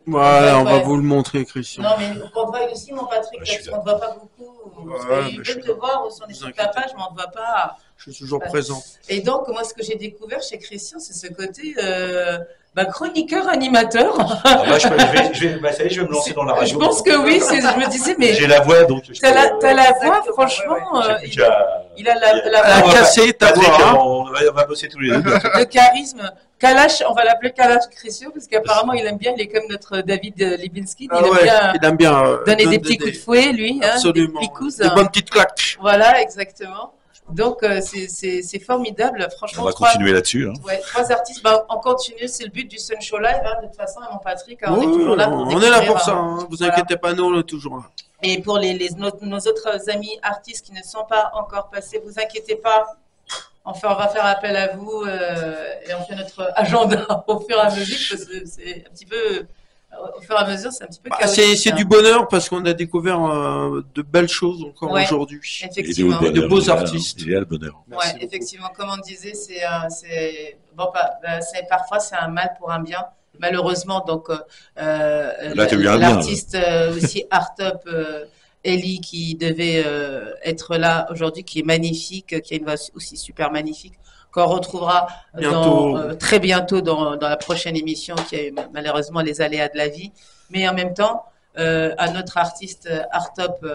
Voilà, on va Ouais. vous le montrer, Christian. Non, mais il faut qu'on te voie aussi, mon Patrick, je suis parce qu'on ne te voit pas beaucoup. Parce Ouais, qu'il mais je veut suis te voir sur les Vous sur inquiétez ta page, mais on ne te voit pas. Je suis toujours Ouais. présent. Et donc, moi, ce que j'ai découvert chez Christian, c'est ce côté chroniqueur, animateur. Ah bah, ça y est, je vais me lancer dans la radio. Je pense que oui, je me disais, mais J'ai la voix, donc. t'as la voix, Exactement, franchement, J'ai plus qu'à- il a la T'as voix, cassé ta Patrick, voix, hein. on va bosser tous les deux. le charisme. Kalash, on va l'appeler Kalash Christian, parce qu'apparemment, il aime bien, il est comme notre David Libinski, Ah il aime ouais, bien il aime bien donner donner des petits coups de fouet, lui, hein, des Absolument. picousses. Des bonnes petites claques. Voilà, exactement. Donc, c'est formidable. Franchement, On va continuer là-dessus. Hein. Ouais, trois artistes. Bah, on continue, c'est le but du Sun Show Live. Hein, de toute façon, mon Patrick, hein, on est Oui, toujours là pour on est là découvrir, pour ça, hein. hein. Vous Voilà. inquiétez pas, nous on est toujours là. Et pour nos autres amis artistes qui ne sont pas encore passés, vous inquiétez pas. Enfin, on va faire appel à vous et on fait notre agenda au fur et à mesure parce que c'est un petit peu, au fur et à mesure, c'est un petit peu Bah, chaotique. c'est hein. du bonheur parce qu'on a découvert de belles choses encore Ouais. aujourd'hui. Effectivement. de beaux artistes. Il y a le bonheur. Merci Ouais, beaucoup. effectivement, comme on disait, bon, parfois c'est un mal pour un bien. Malheureusement, donc Là, t'as eu un bien, l'artiste aussi Art Up Ellie qui devait être là aujourd'hui, qui est magnifique, qui a une voix aussi super magnifique, qu'on retrouvera Bientôt. très bientôt dans la prochaine émission, qui a eu malheureusement les aléas de la vie. Mais en même temps, un autre artiste Art Up,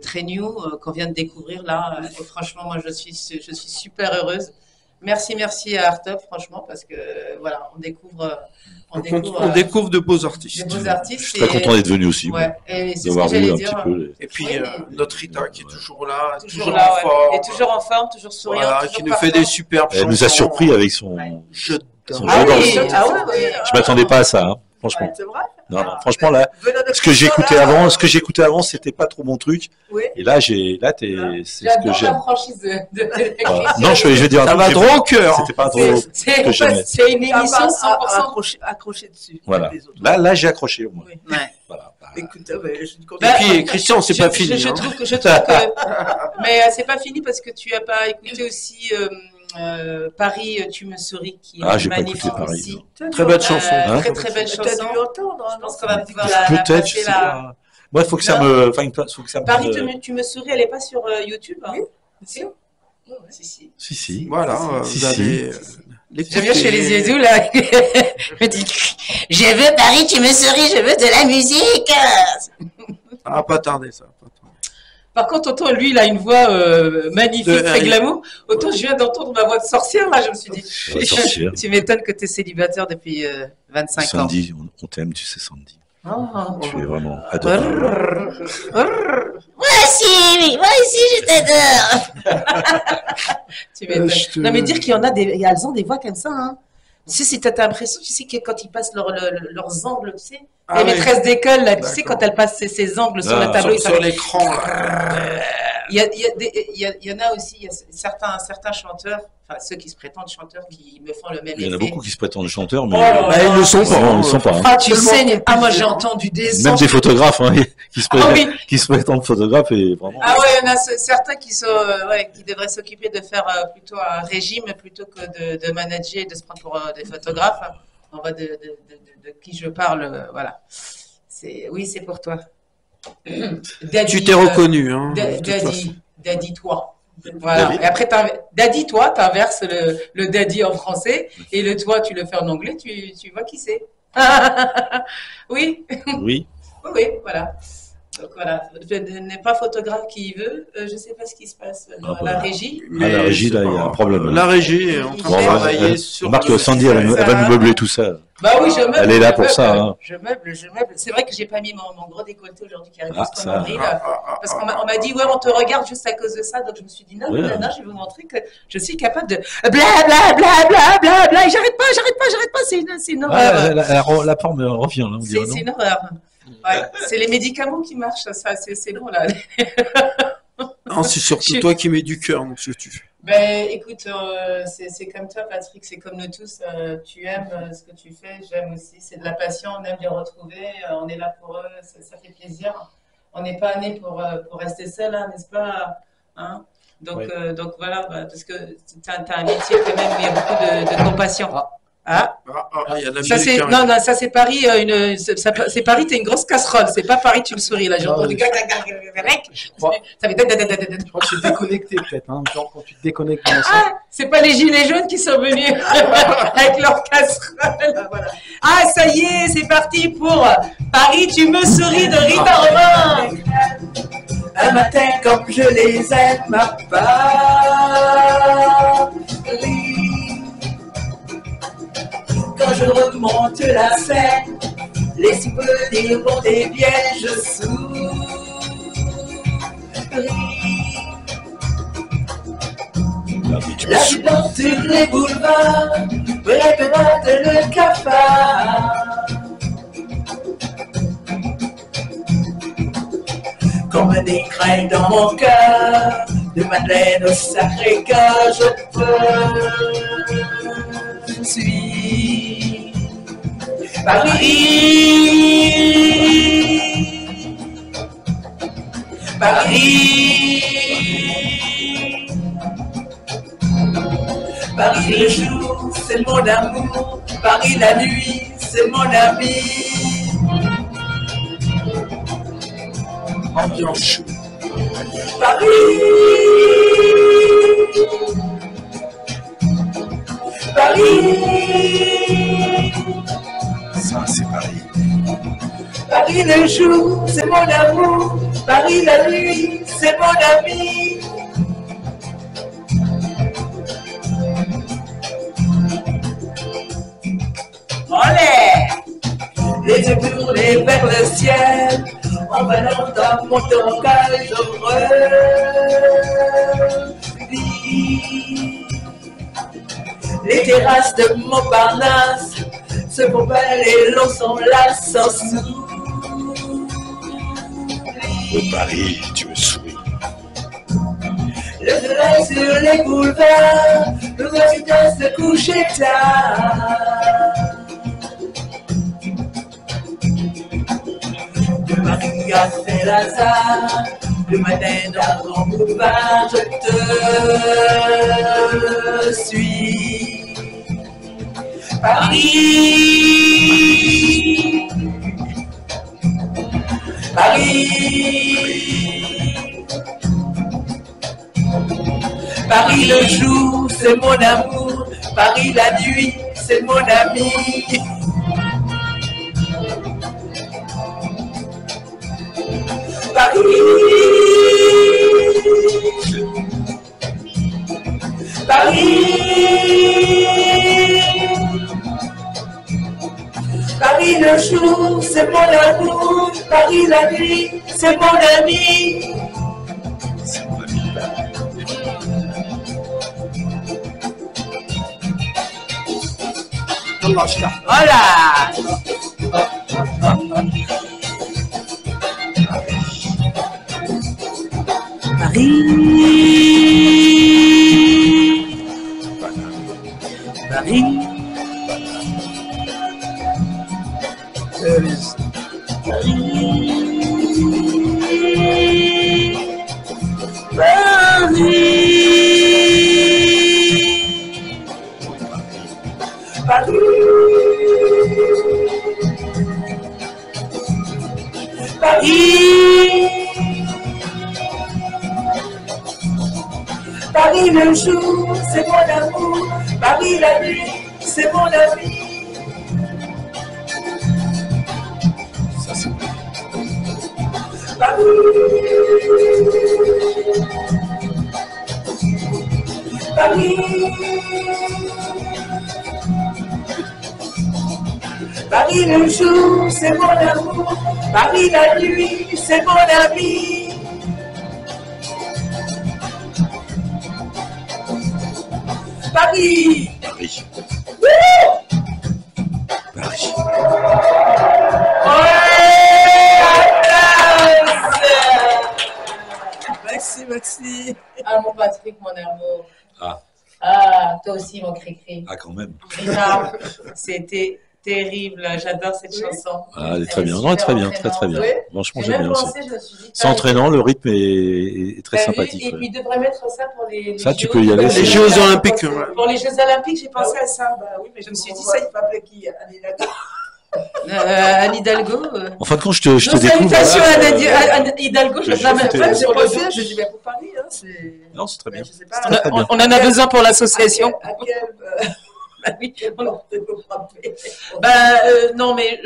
Treniu, qu'on vient de découvrir là. Et franchement, moi, je suis super heureuse. Merci à Art Up, franchement, parce que voilà, on découvre On découvre de beaux artistes. des beaux artistes. Je suis très content d'être venu aussi. Ouais, et c'est ce que D'avoir vu j'allais un dire. petit peu. Et puis Oui, notre Rita qui est toujours là, Toujours là, en ouais. forme. Et toujours en forme, toujours souriante. Voilà, toujours qui nous fait des superbes Elle nous a chansons. surpris avec son. Je Son Ah jeu oui, danse. ah ouais, ouais. Je m'attendais pas à ça. Hein. franchement. Ouais, c'est vrai. Non, non, franchement, là, Venant de ce que j'écoutais Christian, là, avant, c'était pas trop mon truc. Oui. Et là, c'est ce que J'adore j'aime. la franchise de Voilà. Non, je vais dire un Ça truc, va j'ai- droit au cœur. C'était pas trop C'est que j'aimais. c'est une T'as émission pas 100%. accroché dessus. Voilà. comme les autres. Là, j'ai accroché au moins. Oui. Ouais. Voilà. Bah, Écoute, je suis contente. Bah, Et puis, Christian, c'est pas fini. Je hein. trouve que mais c'est pas fini parce que tu as pas écouté aussi Paris, tu me souris, qui est Ah, j'ai pas magnifique écouté Paris, aussi. Très belle chanson. Hein Très très belle T'as chanson. dû entendre. Je hein, pense non, qu'on va pouvoir la Peut-être, je passer sais là. pas. Moi, il faut que ça me, enfin, il faut que ça me. Paris, tu me souris, elle est pas sur YouTube. Hein. Oui. Si. Si. Si, si. Voilà, Si, vous allez Je viens chez les Zézous là. Je me dis, je veux Paris, tu me souris, je veux de la musique. Ah, pas tarder ça. Pas tarder. Par contre, autant lui, il a une voix magnifique, De- très glamour. Autant je viens d'entendre ma voix de sorcière là, je me suis dit, Ouais, sorcière. tu m'étonnes que tu es célibataire depuis 25 ans. Sandy, on t'aime, tu sais, Sandy. Oh. Tu es vraiment adorable. Moi aussi, je t'adore. Tu m'étonnes. Non, mais dire qu'il y en a elles ont des voix comme ça, hein. Tu sais, t'as l'impression, tu sais, que quand ils passent leurs angles, tu sais, Ah les oui. maîtresses d'école, là, tu sais, D'accord. quand elles passent ces angles sur Ah, le tableau, Sur l'écran, là. il y en a aussi, il y a certains chanteurs, enfin ceux qui se prétendent chanteurs, qui me font le même Il y en a effet. beaucoup qui se prétendent chanteurs, mais Oh là Bah, ils le sont pas. non, ils ne sont pas. hein. Ah, tu saignes. Ah, moi, j'ai entendu des Même anges. des photographes hein, qui, se Ah prétendent, oui. qui se prétendent photographes et vraiment. Ah ouais, il y en a certains qui sont, qui devraient s'occuper de faire plutôt un régime plutôt que de manager et de se prendre pour des photographes. On voit de qui je parle, voilà. Oui, c'est pour toi. Daddy, Tu t'es reconnu, hein, de toute façon. Daddy, toi. Voilà. Daddy. Et après, Daddy, toi, tu inverses le daddy en français et le toi, tu le fais en anglais, tu vois qui c'est. Oui, Oui. oui, voilà. Donc voilà, je n'ai pas photographe qui y veut. Je ne sais pas ce qui se passe dans Ah, la bah. régie. À la régie, là, il y a un problème. La régie est en train Bon, de ouais, travailler sur. Remarque, Sandy, elle va nous meubler tout ça. Bah oui, je meuble. Elle est là je pour meuble, ça, hein. Je meuble. C'est vrai que j'ai pas mis mon gros décolleté aujourd'hui qui arrive Ah, jusqu'au ça. nombril. Ah, Parce qu'on m'a dit, ouais, on te regarde juste à cause de ça. Donc je me suis dit, non, Ouais. non, je vais vous montrer que je suis capable de bla bla bla bla bla bla. Et j'arrête pas. C'est une horreur. Ah, la forme revient, là, on dirait, C'est non une horreur. Ouais, c'est les médicaments qui marchent, ça, c'est bon là. Non, c'est surtout toi qui mets du cœur dans ce que tu fais. Ben, écoute, c'est comme toi, Patrick, c'est comme nous tous. Tu aimes ce que tu fais, j'aime aussi. C'est de la passion, on aime les retrouver, on est là pour eux, ça fait plaisir. On n'est pas né pour rester seul, hein, n'est-ce pas, hein? Donc, Oui. donc voilà, parce que tu as un métier quand même où il y a beaucoup de compassion. Ah. Il y a de la Ça, musique c'est, qui non, arrive. non, ça c'est Paris, c'est Paris, t'es une grosse casserole, c'est pas Paris, tu me souris, là, j'ai Non, entendu. mais je crois- Ça fait. Je crois que c'est déconnecté peut-être, hein, genre quand tu te déconnectes de l'ensemble. Ah, c'est pas les gilets jaunes qui sont venus avec leur casserole. Ah, ça y est, c'est parti pour Paris, tu me souris de Rita Romain. Un matin comme je les aime à Paris. Quand je remonte la Seine, les souvenirs vont et viennent, je souris. La vie porte les boulevards, rêve le cafard. Comme des grains dans mon cœur, de Madeleine au Sacré-Cœur, je suis Paris, Paris, Paris le jour, c'est mon amour, Paris la nuit, c'est mon ami. Ambiance chou. Paris, Paris, Ça, c'est Paris. Paris le jour, c'est mon amour, Paris la nuit, c'est mon ami. Olé! Les yeux tournés vers le ciel, en venant dans mon toncage, je revis les terrasses de Montparnasse, ce beau bel et long son là sans sous. Oh Paris, tu me souris. Le soleil sur les boulevards, nous invite à se coucher tard. De Marie à Saint-Lazare, le matin dans le grand boulevard, je te suis. Paris, Paris, Paris le jour, c'est mon amour, Paris la nuit, c'est mon ami. Paris, Paris le jour, c'est mon amour, Paris la nuit, c'est mon ami. C'est mon ami. Voilà. Paris, Paris le jour, c'est mon amour, Paris la nuit, c'est mon ami. Ça, c'est Paris, Paris, Paris le jour, c'est mon amour, Paris la nuit, c'est mon ami. Paris, Paris. Paris. Merci, merci. Ah, mon Patrick, mon amour. Ah. Ah, toi aussi, mon cri-cri. Ah, quand même. Déjà, c'était terrible. J'adore cette chanson. Ah, elle est très bien. Non, très bien, très très bien. Oui. Franchement, J'ai j'aime même bien pensé, aussi. je me suis dit, C'est entraînant, le rythme est très t'as vu, sympathique. il, Ouais. il devrait mettre ça pour les Ça, tu JO. peux y aller, Les c'est- Jeux Olympiques, ouais. Pour les Jeux Olympiques, j'ai pensé à ça. Bah oui, mais Je me suis dit, ça, ça il m'appelait qui Anne Hidalgo. Anne Hidalgo. En fin de compte, je te Nos découvre. salutations voilà. à Anne Hidalgo, je Je la mets sais, pas J'ai sur le pas dos. fait, je dis, mais pour Paris, hein, c'est. Non, c'est très bien. Je sais pas. Très, très bien. On en a besoin pour l'association. À quel. Bah oui, on- porte vous frapper. non, mais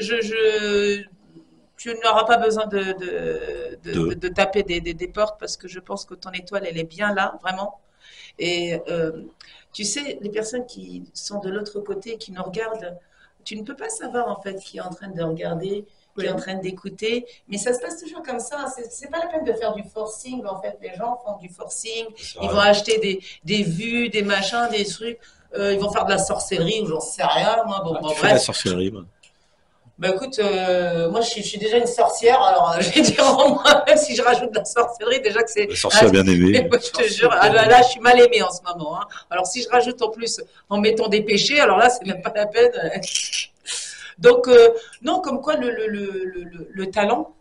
tu n'auras pas besoin de taper des portes parce que je pense que ton étoile, elle est bien là, vraiment. Et tu sais, les personnes qui sont de l'autre côté, qui nous regardent, tu ne peux pas savoir en fait qui est en train de regarder, qui est en train d'écouter, mais ça se passe toujours comme ça. C'est pas la peine de faire du forcing en fait. Les gens font du forcing, ils vont acheter des vues, des machins, des trucs. Ils vont faire de la sorcellerie ou j'en sais rien. Moi, bon, Tu fais la sorcellerie, moi. bah écoute, moi je suis déjà une sorcière, alors je vais dire moi, même si je rajoute de la sorcellerie, déjà que c'est. La sorcière bien aimée. Moi, je te jure, là je suis mal aimée en ce moment. Hein. Alors si je rajoute en plus en mettant des péchés, alors là c'est même pas la peine. Donc non, comme quoi le talent,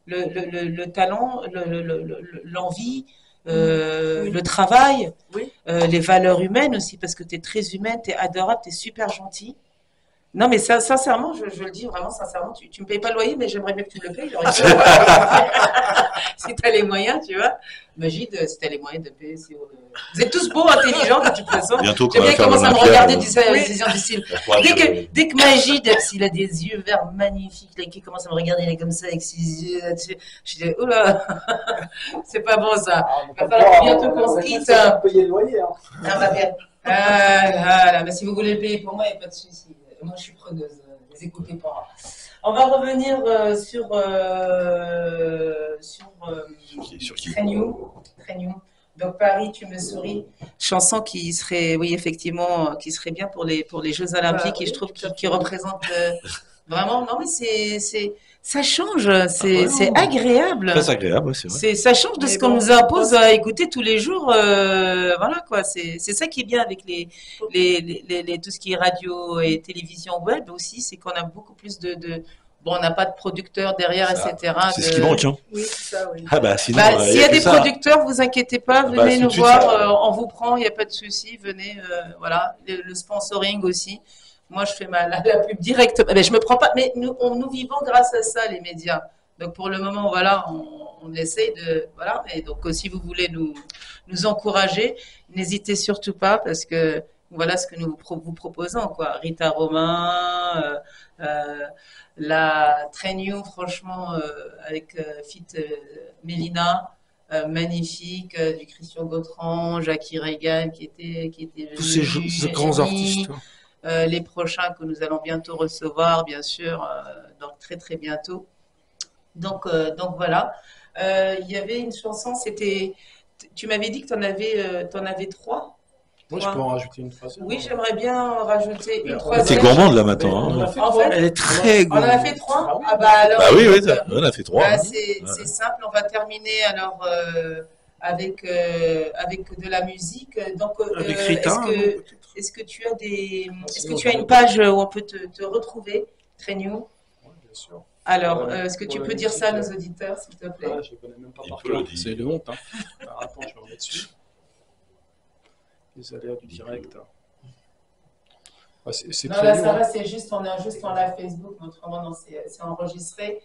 le talent, l'envie, le travail, Oui. les valeurs humaines aussi, parce que tu es très humaine, tu es adorable, tu es super gentille. Non, mais ça, sincèrement, je le dis vraiment sincèrement, tu me payes pas le loyer, mais j'aimerais bien que tu me le payes. Si tu as les moyens, tu vois. Magide, si tu as les moyens de payer. Vous êtes tous beaux, intelligents, de toute façon. Bientôt, J'aime quand bien on va commencer à me faire regarder l'Olympia, des yeux difficiles. Dès que Magide, s'il a des yeux verts magnifiques, là, qui commence à me regarder là, comme ça, avec ses yeux là-dessus, je dis, oh là, c'est pas bon ça. Il va falloir bientôt qu'on se quitte. Payer le loyer. Hein. Ah, bah bien. Voilà, mais si vous voulez le payer pour moi, il n'y a pas de souci. Moi, je suis preneuse. Ne les écoutez pas. On va revenir sur Sur qui? Train You. Donc Paris, tu me souris, chanson qui serait, oui, effectivement, qui serait bien pour les Jeux Olympiques et oui, je trouve tout à qui fait. représente vraiment, non mais ça change, ouais, c'est non. agréable. Très agréable, ouais, c'est vrai. Ça change de Mais ce qu'on bon, nous je impose pense à écouter tous les jours. Voilà quoi, c'est ça qui est bien avec tout ce qui est radio et télévision web aussi, c'est qu'on a beaucoup plus bon, on n'a pas de producteurs derrière, Ça, etc. c'est ce qui manque, hein. Oui, ça, oui. Ah bah sinon, Bah, s'il y a que des ça. producteurs, vous inquiétez pas, Ah bah, venez tout nous de suite, voir, ça. on vous prend, il n'y a pas de souci, venez, voilà, le sponsoring aussi. Moi, je fais la pub directe. Mais je me prends pas, mais nous vivons grâce à ça, les médias. Donc pour le moment, voilà, on essaye de, voilà. Et donc si vous voulez nous encourager, n'hésitez surtout pas parce que voilà ce que nous vous proposons, quoi. Rita Romain, la Train You, franchement, avec Fit Mélina, magnifique, du Christian Gautran, Jackie Reagan qui était Tous venu, ces grands artistes. les prochains que nous allons bientôt recevoir, bien sûr, donc très très bientôt. Donc voilà. Il y avait une chanson, c'était. Tu m'avais dit que tu en avais trois. Moi, je peux en rajouter une troisième. Oui, j'aimerais bien en rajouter une T'es troisième. gourmande là maintenant. On en Hein. a fait En trois. fait, Elle est très on en a gourmande. fait trois. Ah oui. Ah bah alors. Bah oui, oui, écoute, on a fait trois. bah, Hein. c'est simple. On va terminer alors avec de la musique. Donc, Avec Rita, hein, peut-être. est-ce que tu as est-ce que tu as une page où on peut te retrouver, Trainio? Oui, bien sûr. Alors, Ouais, est-ce que tu ouais, peux dire ça à nos musique. auditeurs, s'il te plaît? Ah, je ne connais même pas Il par peut le cœur. dire. C'est de honte. Hein. Alors, attends, je vais remettre dessus. Les aléas du direct. Ah, c'est Non, très là, lourd, ça hein. va, on est juste en live Facebook, mais autrement, non, c'est enregistré.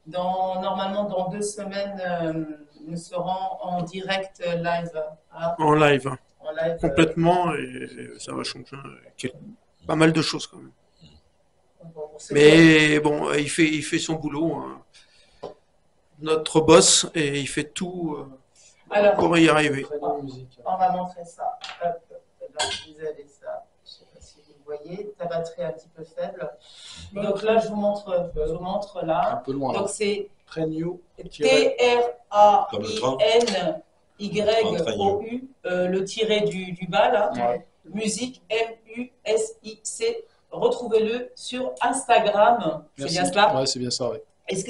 Normalement, dans 2 semaines, nous serons en direct live. Hein, En live, en live complètement, et ça va changer pas mal de choses quand même. pour ceux qui- Mais bon, il fait son boulot, hein. Notre boss, et il fait tout Alors, pour y arriver. Très lourd, musique. on va montrer ça. Hop, là, vous avez ça. Je ne sais pas si vous le voyez. Ta batterie est un petit peu faible. Donc là, je vous montre Un là. peu loin, là. Donc c'est Très new. Comme le train. TRAINYOU, le tiré du bas là. Ouais. Musique MUSIC. Retrouvez-le sur Instagram. C'est Merci. bien cela? Ouais, c'est bien ça, ouais. Est-ce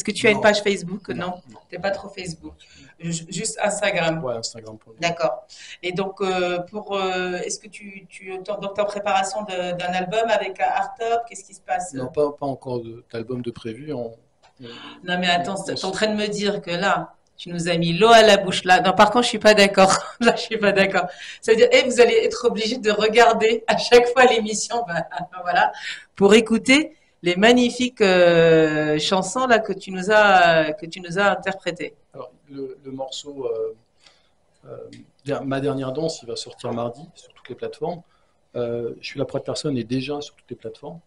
que tu as une Non. page Facebook? Non, Non. t'es pas trop Facebook. Juste Instagram. Ouais, Instagram pour nous. D'accord. Et donc, est-ce que tu es en préparation d'un album avec Art Top? Qu'est-ce qui se passe? Non, pas encore d'album de prévu. Non, mais attends, tu es en train de me dire que là, tu nous as mis l'eau à la bouche là. Non, par contre, je suis pas d'accord. Là, je suis pas d'accord. Ça veut dire, vous allez être obligé de regarder à chaque fois l'émission, voilà, pour écouter les magnifiques chansons là que tu nous as interprétées. Alors, le morceau Ma dernière danse, il va sortir mardi sur toutes les plateformes. Je suis la première personne est déjà sur toutes les plateformes.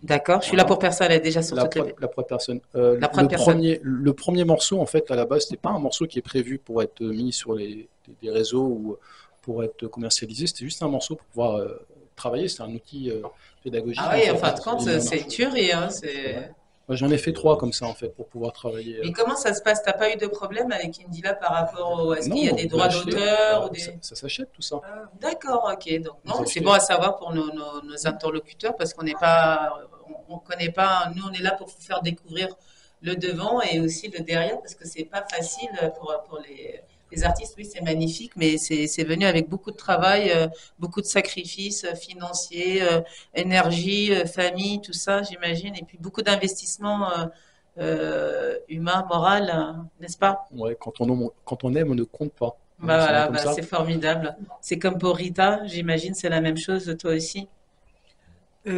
D'accord. Je suis là pour personne. Elle est déjà sur La toutes les. première personne. La première personne. Le premier morceau, en fait, à la base, c'était pas un morceau qui est prévu pour être mis sur des réseaux ou pour être commercialisé. C'était juste un morceau pour pouvoir travailler. C'est un outil pédagogique. Ah oui, en en fin fait. de compte, c'est tuerie, hein, c'est. Moi, j'en ai fait 3 comme ça, en fait, pour pouvoir travailler. Mais comment ça se passe? T'as pas eu de problème avec Indila par rapport au. Est-ce qu'il y a Non, des on peut droits acheter. d'auteur ou des. Ça s'achète, tout ça. Ah, d'accord, ok. Donc, non, Vous c'est achetez. bon à savoir pour nos interlocuteurs parce qu'on n'est pas. On connaît pas. Nous, on est là pour vous faire découvrir le devant et aussi le derrière parce que c'est pas facile pour les artistes. Oui, c'est magnifique, mais c'est venu avec beaucoup de travail, beaucoup de sacrifices financiers, énergie, famille, tout ça, j'imagine, et puis beaucoup d'investissements humains, moral, n'est-ce pas? Ouais, quand on aime, on ne compte pas. Bah C'est voilà, comme bah ça. c'est formidable. C'est comme pour Rita, j'imagine, c'est la même chose, toi aussi.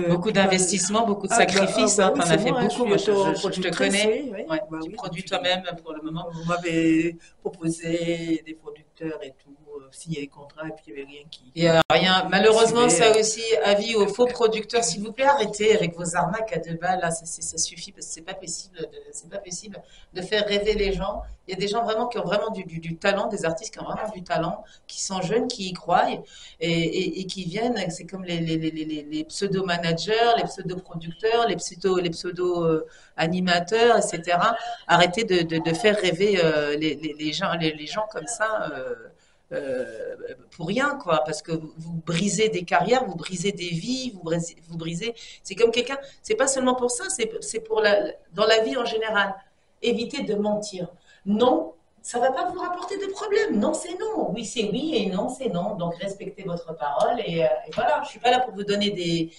Beaucoup d'investissements, beaucoup de sacrifices, hein, t'en as fait beaucoup. Moi, je te connais. Oui, Ouais, bah tu oui, produis depuis- toi-même pour le moment. Vous m'avez proposé des producteurs et tout. signé les contrats et puis il n'y avait rien qui. Il n'y a rien. Malheureusement, suivait. ça aussi, avis aux faux producteurs, s'il vous plaît, arrêtez avec vos arnaques à 2 balles. Là, ça suffit parce que c'est pas possible de faire rêver les gens. Il y a des gens vraiment qui ont vraiment du talent, des artistes qui ont vraiment du talent, qui sont jeunes, qui y croient et qui viennent. C'est comme les pseudo-managers, les pseudo-producteurs, les pseudo-animateurs, etc. Arrêtez de faire rêver les gens comme ça. Pour rien, quoi, parce que vous brisez des carrières, vous brisez des vies, vous brisez. C'est comme quelqu'un, c'est pas seulement pour ça, c'est pour dans la vie en général. Évitez de mentir. Non, ça va pas vous rapporter de problème. Non, c'est non. Oui, c'est oui et non, c'est non. Donc respectez votre parole et voilà. Je suis pas là pour vous donner des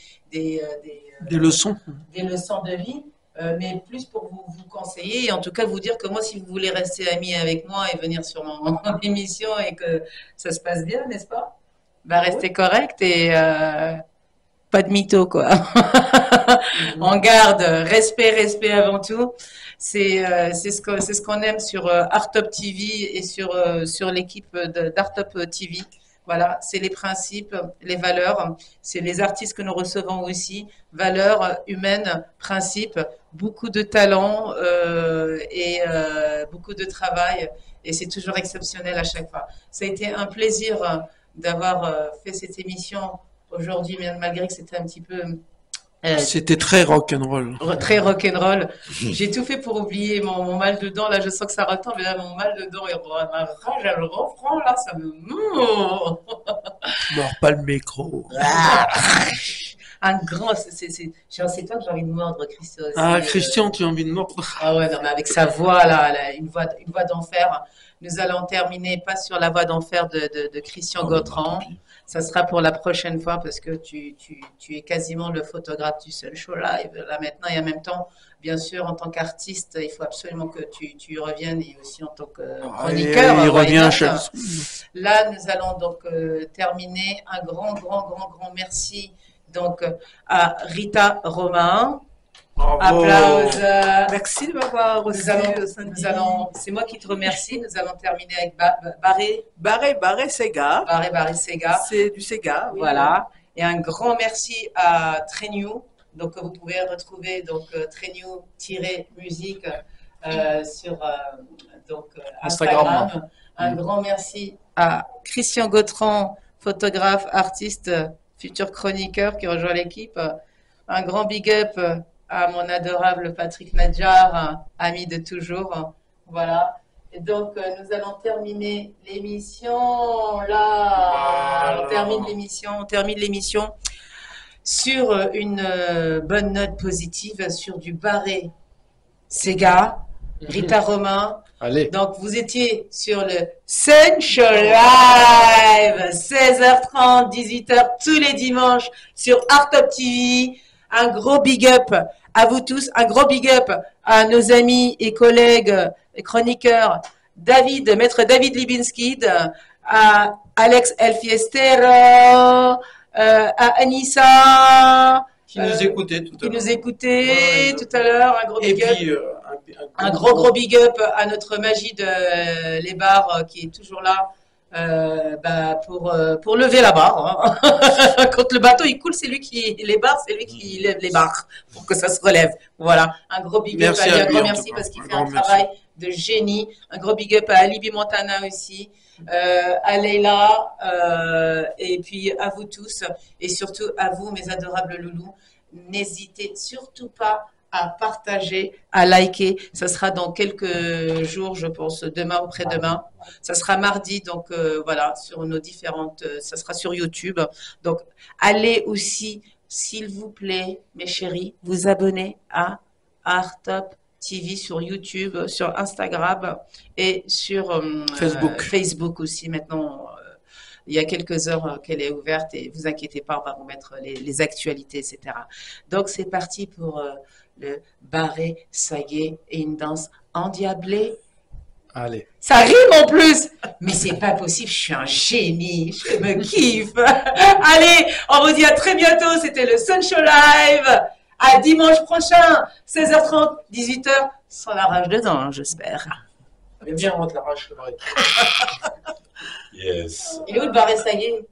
leçons. Des leçons de vie. Mais plus pour vous conseiller et en tout cas vous dire que moi, si vous voulez rester amis avec moi et venir sur mon émission et que ça se passe bien, n'est-ce pas? Bah, restez correct et pas de mytho, quoi. On garde respect avant tout. C'est ce qu'on aime sur Artop TV et sur l'équipe d'Artop TV. Voilà, c'est les principes, les valeurs, c'est les artistes que nous recevons aussi, valeurs humaines, principes, beaucoup de talent et beaucoup de travail et c'est toujours exceptionnel à chaque fois. Ça a été un plaisir d'avoir fait cette émission aujourd'hui, malgré que c'était un petit peu... C'était très rock'n'roll. Très rock'n'roll. J'ai tout fait pour oublier mon mal de dents. Là, je sens que ça retombe. Mais là, mon mal de dents et ma rage à le refrain, là, ça me... Mors pas le micro. Un grand... C'est toi que j'ai envie de mordre, Christian. Ah, Christian, tu as envie de mordre? Ah ouais, non, mais avec sa voix, là, une voix d'enfer. Nous allons terminer, pas sur la voix d'enfer de Christian Gautran. Ça sera pour la prochaine fois parce que tu es quasiment le photographe du Sun Show Live là maintenant et en même temps, bien sûr, en tant qu'artiste, il faut absolument que tu reviennes et aussi en tant que chroniqueur. Il revient Là, nous allons donc terminer. Un grand merci donc à Rita Romain. Bravo. Applaudissements. Merci de m'avoir reçu. C'est moi qui te remercie. Nous allons terminer avec Barré Sega. Barré Sega. C'est du Sega. Oui. Voilà. Et un grand merci à Trenew. Donc vous pouvez retrouver donc Trenew-musique sur Instagram. Un grand merci à Christian Gautran, photographe, artiste, futur chroniqueur qui rejoint l'équipe. Un grand big up à mon adorable Patrick Nadjar, ami de toujours. Voilà. Et donc, nous allons terminer l'émission là. On termine l'émission sur une bonne note positive, sur du Barré Sega, Rita Romain. Allez. Donc, vous étiez sur le Sun Show Live, 16h30, 18h, tous les dimanches, sur Artop TV. Un gros big up à vous tous, un gros big up à nos amis et collègues et chroniqueurs, Maître David Libinski, à Alex El Fiestero, à Anissa, qui nous écoutait tout à l'heure. Un gros big up. Un gros big up à notre magie de les bars qui est toujours là pour lever la barre. Hein. Quand le bateau il coule, c'est lui qui lève les barres pour que ça se relève. Voilà, un gros big up à lui, un grand merci parce qu'il fait un travail de génie. Un gros big up à Alibi Montana aussi, à Leila et puis à vous tous et surtout à vous mes adorables loulous. N'hésitez surtout pas à partager, à liker. Ça sera dans quelques jours, je pense, demain ou après-demain. Ça sera mardi, donc voilà, sur nos différentes... ça sera sur YouTube. Donc, allez aussi, s'il vous plaît, mes chéris, vous abonner à Artop TV sur YouTube, sur Instagram et sur Facebook aussi. Maintenant, il y a quelques heures qu'elle est ouverte et vous inquiétez pas, on va vous mettre les actualités, etc. Donc, c'est parti pour... le Barré Sagué et une danse endiablée. Allez. Ça rime en plus. Mais c'est pas possible, je suis un génie, je me kiffe. Allez, on vous dit à très bientôt. C'était le Sun Show Live. À dimanche prochain, 16h30, 18h, sans la rage dedans, j'espère. Allez, viens, on rentre la rage, c'est vrai. Yes. Il est où le bar, ça y est?